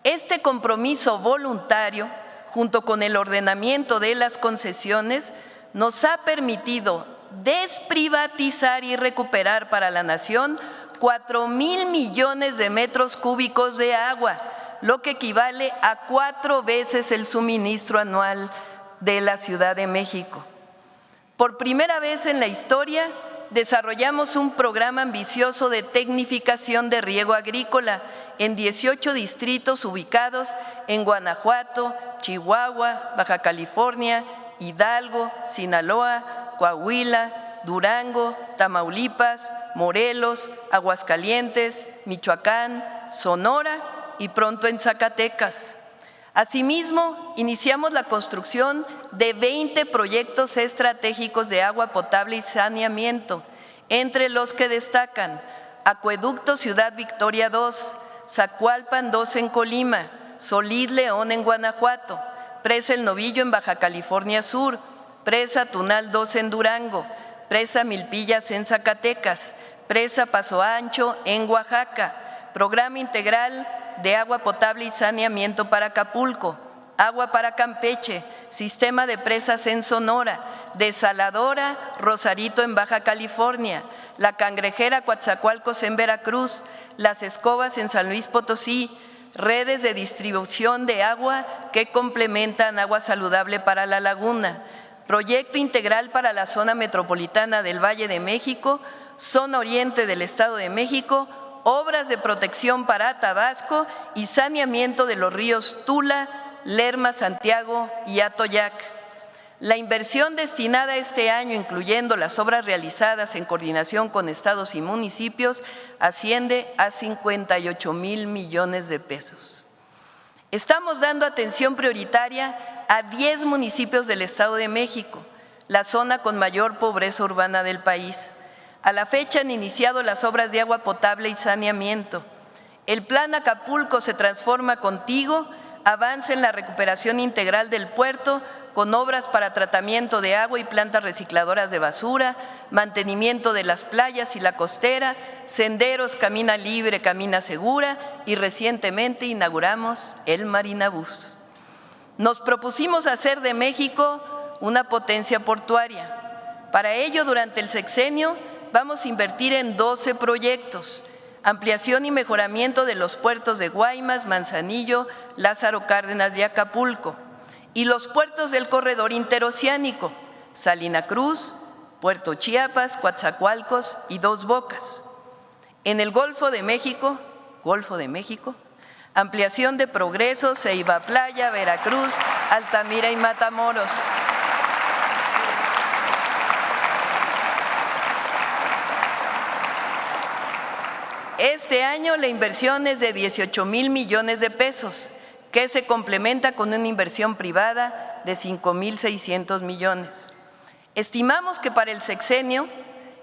Este compromiso voluntario, junto con el ordenamiento de las concesiones, nos ha permitido desprivatizar y recuperar para la nación 4,000 millones de metros cúbicos de agua, lo que equivale a 4 veces el suministro anual de la Ciudad de México. Por primera vez en la historia, desarrollamos un programa ambicioso de tecnificación de riego agrícola en 18 distritos ubicados en Guanajuato, Chihuahua, Baja California, Hidalgo, Sinaloa, Coahuila, Durango, Tamaulipas, Morelos, Aguascalientes, Michoacán, Sonora y pronto en Zacatecas. Asimismo, iniciamos la construcción de 20 proyectos estratégicos de agua potable y saneamiento, entre los que destacan Acueducto Ciudad Victoria 2, Zacualpan 2 en Colima, Solís León en Guanajuato, Presa El Novillo en Baja California Sur, Presa Tunal 2 en Durango, Presa Milpillas en Zacatecas, Presa Paso Ancho en Oaxaca, Programa Integral de Agua Potable y Saneamiento para Acapulco, Agua para Campeche, Sistema de Presas en Sonora, Desaladora Rosarito en Baja California, La Cangrejera Coatzacoalcos en Veracruz, Las Escobas en San Luis Potosí, redes de distribución de agua que complementan agua saludable para la laguna, Proyecto Integral para la Zona Metropolitana del Valle de México, Zona Oriente del Estado de México, obras de protección para Tabasco y saneamiento de los ríos Tula, Lerma, Santiago y Atoyac. La inversión destinada este año, incluyendo las obras realizadas en coordinación con estados y municipios, asciende a 58,000 millones de pesos. Estamos dando atención prioritaria a 10 municipios del Estado de México, la zona con mayor pobreza urbana del país. A la fecha han iniciado las obras de agua potable y saneamiento. El Plan Acapulco se transforma contigo, avanza en la recuperación integral del puerto con obras para tratamiento de agua y plantas recicladoras de basura, mantenimiento de las playas y la costera, senderos Camina Libre, Camina Segura y recientemente inauguramos el Marinabús. Nos propusimos hacer de México una potencia portuaria. Para ello, durante el sexenio, vamos a invertir en 12 proyectos: ampliación y mejoramiento de los puertos de Guaymas, Manzanillo, Lázaro Cárdenas y Acapulco, y los puertos del corredor interoceánico, Salina Cruz, Puerto Chiapas, Coatzacoalcos y Dos Bocas. En el Golfo de México, ampliación de Progreso, Ceiba Playa, Veracruz, Altamira y Matamoros. Este año la inversión es de 18,000 millones de pesos, que se complementa con una inversión privada de 5,600 millones. Estimamos que para el sexenio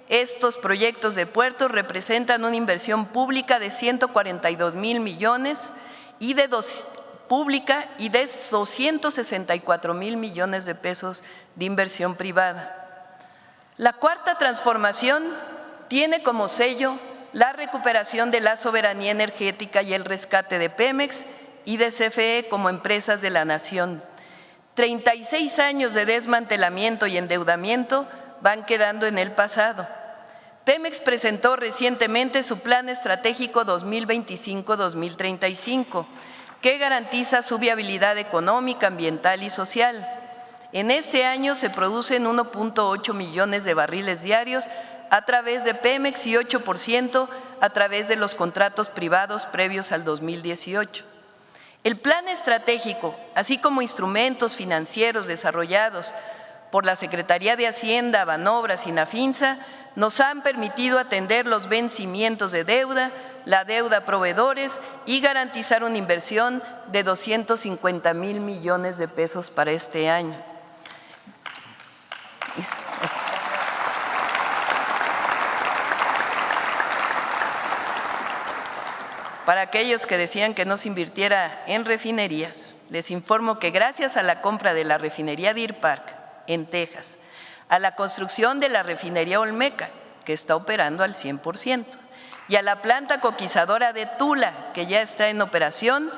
estos proyectos de puertos representan una inversión pública de 142,000 millones y de 264,000 millones de pesos de inversión privada. La cuarta transformación tiene como sello la recuperación de la soberanía energética y el rescate de Pemex y de CFE como empresas de la nación. 36 años de desmantelamiento y endeudamiento van quedando en el pasado. Pemex presentó recientemente su Plan Estratégico 2025-2035, que garantiza su viabilidad económica, ambiental y social. En este año se producen 1.8 millones de barriles diarios a través de Pemex y 8% a través de los contratos privados previos al 2018. El plan estratégico, así como instrumentos financieros desarrollados por la Secretaría de Hacienda, Banobras y Nafinsa, nos han permitido atender los vencimientos de deuda, la deuda a proveedores y garantizar una inversión de 250,000 millones de pesos para este año. Para aquellos que decían que no se invirtiera en refinerías, les informo que gracias a la compra de la refinería Deer Park en Texas, a la construcción de la refinería Olmeca, que está operando al 100%, y a la planta coquizadora de Tula, que ya está en operación,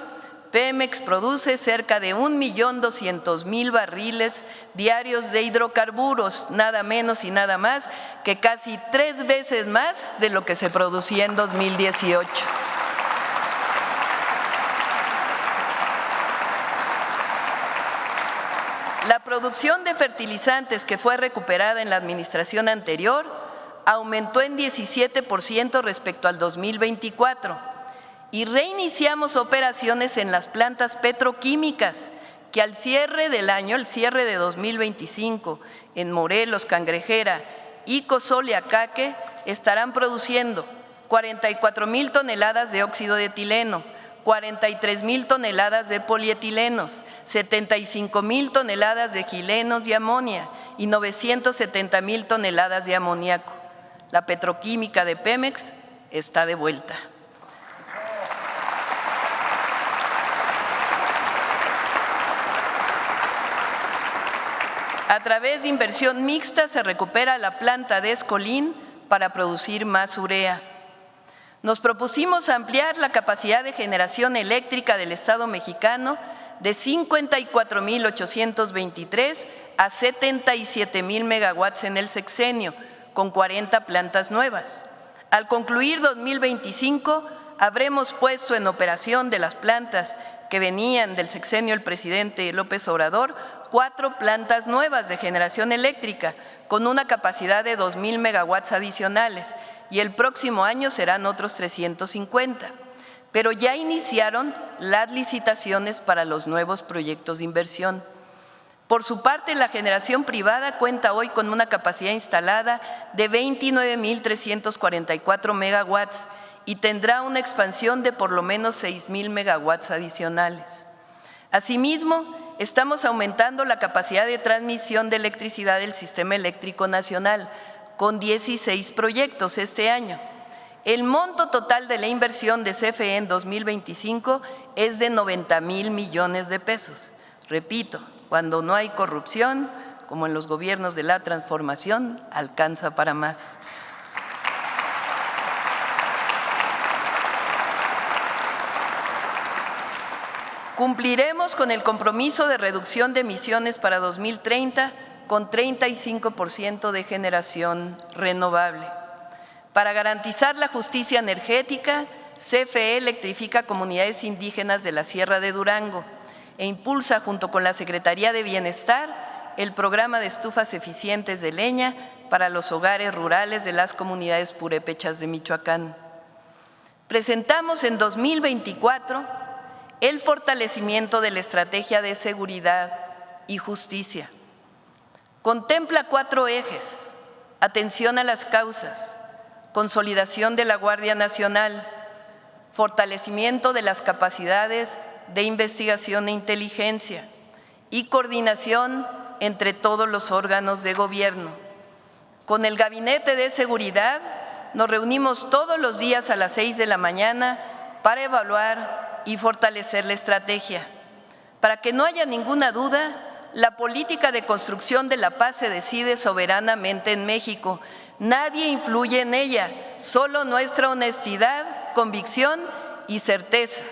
Pemex produce cerca de 1,200,000 barriles diarios de hidrocarburos, nada menos y nada más que casi 3 veces más de lo que se producía en 2018. La producción de fertilizantes que fue recuperada en la administración anterior aumentó en 17% respecto al 2024 y reiniciamos operaciones en las plantas petroquímicas que al cierre del año, el cierre de 2025, en Morelos, Cangrejera y Cozoleacaque estarán produciendo 44,000 toneladas de óxido de etileno, 43,000 toneladas de polietilenos, 75,000 toneladas de etilenos y amonia y 970,000 toneladas de amoníaco. La petroquímica de Pemex está de vuelta. A través de inversión mixta se recupera la planta de Escolín para producir más urea. Nos propusimos ampliar la capacidad de generación eléctrica del Estado mexicano de 54,823 a 77,000 megawatts en el sexenio, con 40 plantas nuevas. Al concluir 2025, habremos puesto en operación de las plantas que venían del sexenio del presidente López Obrador, 4 plantas nuevas de generación eléctrica, con una capacidad de 2,000 megawatts adicionales, y el próximo año serán otros 350. Pero ya iniciaron las licitaciones para los nuevos proyectos de inversión. Por su parte, la generación privada cuenta hoy con una capacidad instalada de 29,344 megawatts y tendrá una expansión de por lo menos 6,000 megawatts adicionales. Asimismo, estamos aumentando la capacidad de transmisión de electricidad del Sistema Eléctrico Nacional, con 16 proyectos este año. El monto total de la inversión de CFE en 2025 es de 90,000 millones de pesos. Repito, cuando no hay corrupción, como en los gobiernos de la transformación, alcanza para más. Cumpliremos con el compromiso de reducción de emisiones para 2030 con 35% de generación renovable. Para garantizar la justicia energética, CFE electrifica comunidades indígenas de la Sierra de Durango e impulsa junto con la Secretaría de Bienestar el programa de estufas eficientes de leña para los hogares rurales de las comunidades purépechas de Michoacán. Presentamos en 2024 el fortalecimiento de la estrategia de seguridad y justicia. Contempla 4 ejes: atención a las causas, consolidación de la Guardia Nacional, fortalecimiento de las capacidades de investigación e inteligencia y coordinación entre todos los órganos de gobierno. Con el Gabinete de Seguridad nos reunimos todos los días a las 6 de la mañana para evaluar y fortalecer la estrategia. Para que no haya ninguna duda, la política de construcción de la paz se decide soberanamente en México. Nadie influye en ella, solo nuestra honestidad, convicción y certeza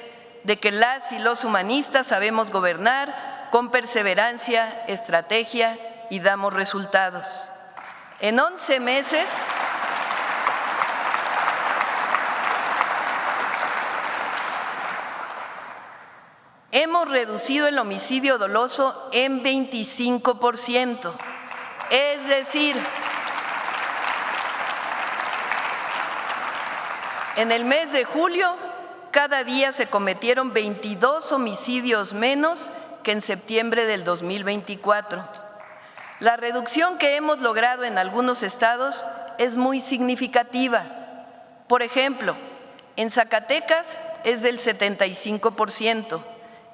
de que las y los humanistas sabemos gobernar con perseverancia, estrategia y damos resultados. En 11 meses… hemos reducido el homicidio doloso en 25%, es decir, en el mes de julio, cada día se cometieron 22 homicidios menos que en septiembre del 2024. La reducción que hemos logrado en algunos estados es muy significativa. Por ejemplo, en Zacatecas es del 75%,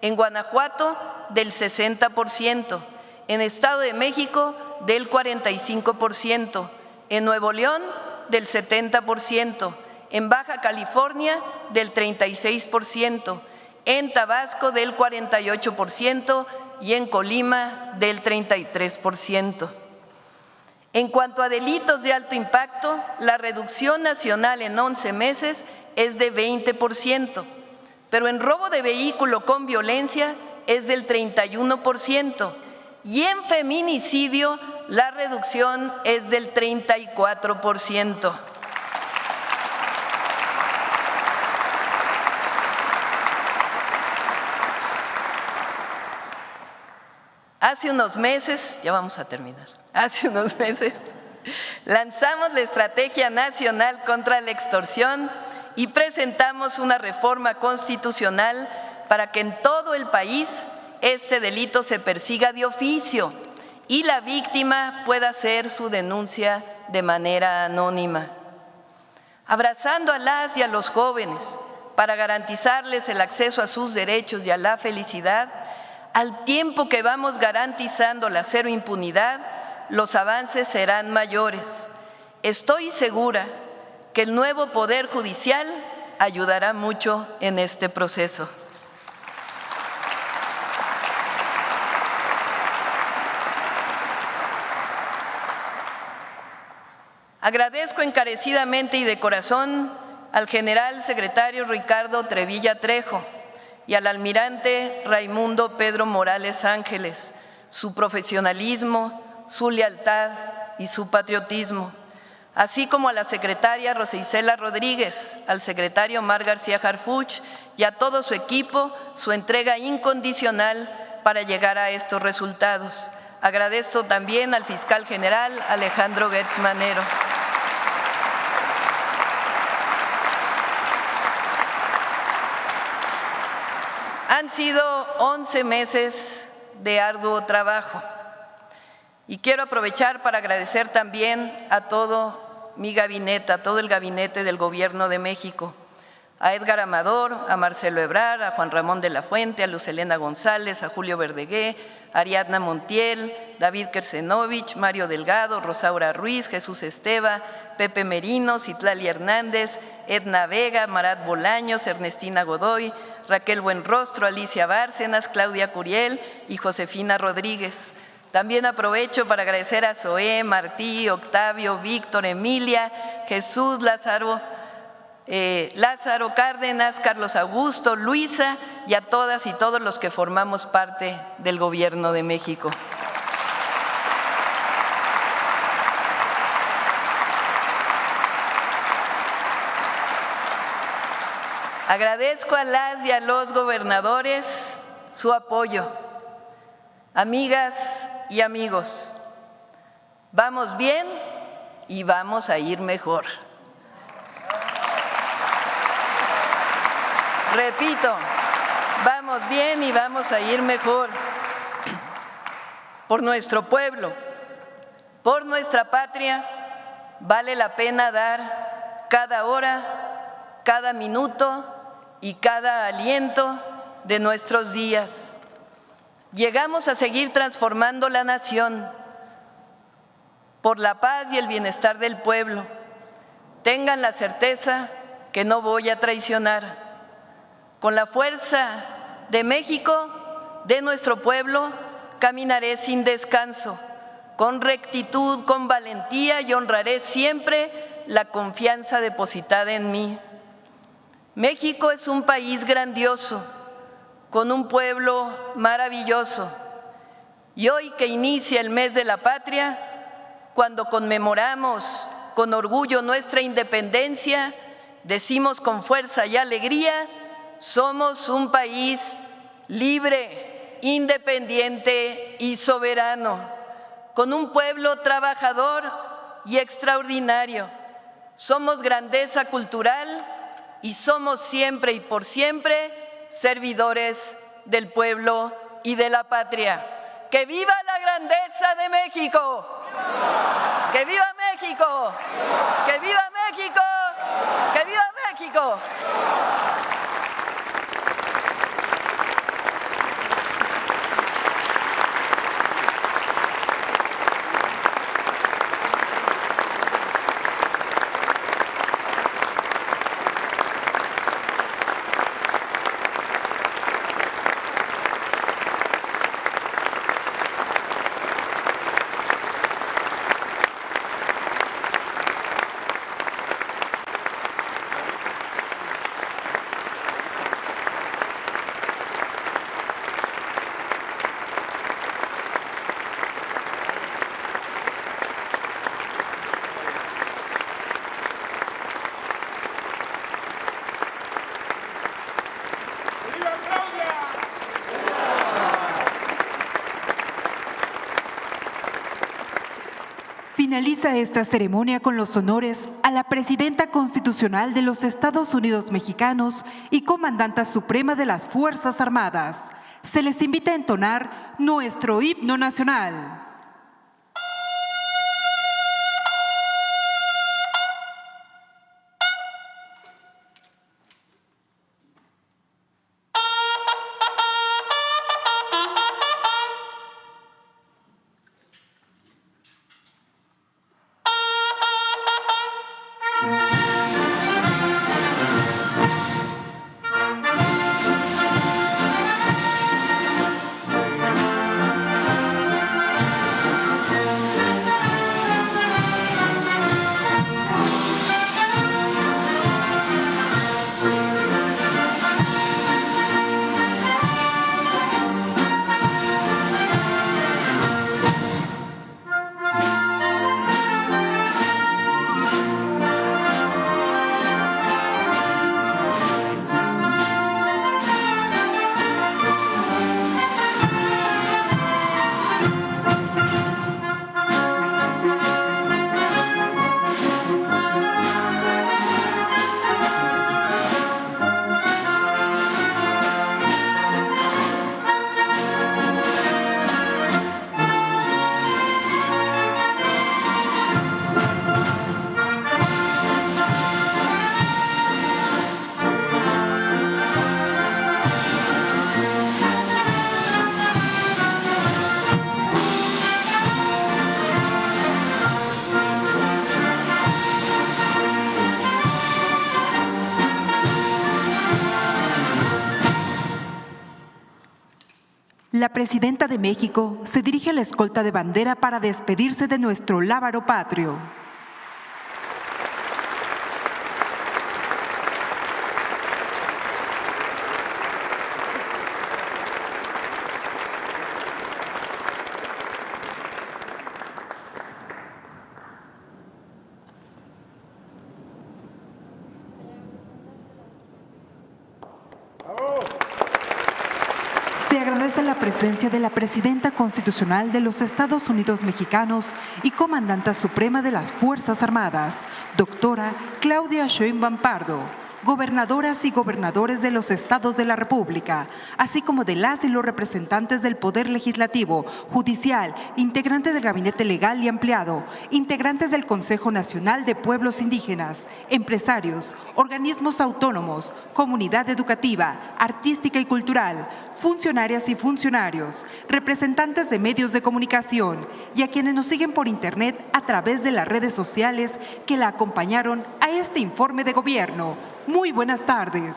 en Guanajuato del 60%, en Estado de México del 45%, en Nuevo León del 70%, en Baja California del 36%, en Tabasco del 48% y en Colima del 33%. En cuanto a delitos de alto impacto, la reducción nacional en 11 meses es de 20%, pero en robo de vehículo con violencia es del 31% y en feminicidio la reducción es del 34%. Hace unos meses, ya vamos a terminar, lanzamos la Estrategia Nacional contra la Extorsión y presentamos una reforma constitucional para que en todo el país este delito se persiga de oficio y la víctima pueda hacer su denuncia de manera anónima. Abrazando a las y a los jóvenes para garantizarles el acceso a sus derechos y a la felicidad, al tiempo que vamos garantizando la cero impunidad, los avances serán mayores. Estoy segura que el nuevo Poder Judicial ayudará mucho en este proceso. Agradezco encarecidamente y de corazón al general secretario Ricardo Trevilla Trejo y al almirante Raimundo Pedro Morales Ángeles, su profesionalismo, su lealtad y su patriotismo, así como a la secretaria Rosa Isela Rodríguez, al secretario Omar García Harfuch y a todo su equipo su entrega incondicional para llegar a estos resultados. Agradezco también al fiscal general Alejandro Gertz Manero. Han sido 11 meses de arduo trabajo y quiero aprovechar para agradecer también a todo mi gabinete, a todo el gabinete del Gobierno de México, a Edgar Amador, a Marcelo Ebrard, a Juan Ramón de la Fuente, a Luz Helena González, a Julio Verdegué, a Ariadna Montiel, David Kersenovich, Mario Delgado, Rosaura Ruiz, Jesús Esteva, Pepe Merino, Citlali Hernández, Edna Vega, Marat Bolaños, Ernestina Godoy, Raquel Buenrostro, Alicia Bárcenas, Claudia Curiel y Josefina Rodríguez. También aprovecho para agradecer a Zoé, Martí, Octavio, Víctor, Emilia, Jesús, Lázaro Cárdenas, Carlos Augusto, Luisa y a todas y todos los que formamos parte del Gobierno de México. Agradezco a las y a los gobernadores su apoyo. Amigas y amigos, vamos bien y vamos a ir mejor. Repito, vamos bien y vamos a ir mejor. Por nuestro pueblo, por nuestra patria, vale la pena dar cada hora, cada minuto y cada aliento de nuestros días. Llegamos a seguir transformando la nación por la paz y el bienestar del pueblo. Tengan la certeza que no voy a traicionar. Con la fuerza de México, de nuestro pueblo, caminaré sin descanso, con rectitud, con valentía y honraré siempre la confianza depositada en mí. México es un país grandioso, con un pueblo maravilloso. Y hoy que inicia el mes de la patria, cuando conmemoramos con orgullo nuestra independencia, decimos con fuerza y alegría: somos un país libre, independiente y soberano, con un pueblo trabajador y extraordinario. Somos grandeza cultural y somos siempre y por siempre servidores del pueblo y de la patria. ¡Que viva la grandeza de México! ¡Que viva México! ¡Que viva México! ¡Que viva México! Finaliza esta ceremonia con los honores a la Presidenta Constitucional de los Estados Unidos Mexicanos y Comandanta Suprema de las Fuerzas Armadas. Se les invita a entonar nuestro himno nacional. La presidenta de México se dirige a la escolta de bandera para despedirse de nuestro lábaro patrio. Se agradece la presencia de la Presidenta Constitucional de los Estados Unidos Mexicanos y Comandanta Suprema de las Fuerzas Armadas, doctora Claudia Sheinbaum Pardo, gobernadoras y gobernadores de los estados de la República, así como de las y los representantes del Poder Legislativo, Judicial, integrantes del Gabinete Legal y Ampliado, integrantes del Consejo Nacional de Pueblos Indígenas, empresarios, organismos autónomos, comunidad educativa, artística y cultural, funcionarias y funcionarios, representantes de medios de comunicación y a quienes nos siguen por Internet a través de las redes sociales que la acompañaron a este informe de gobierno. Muy buenas tardes.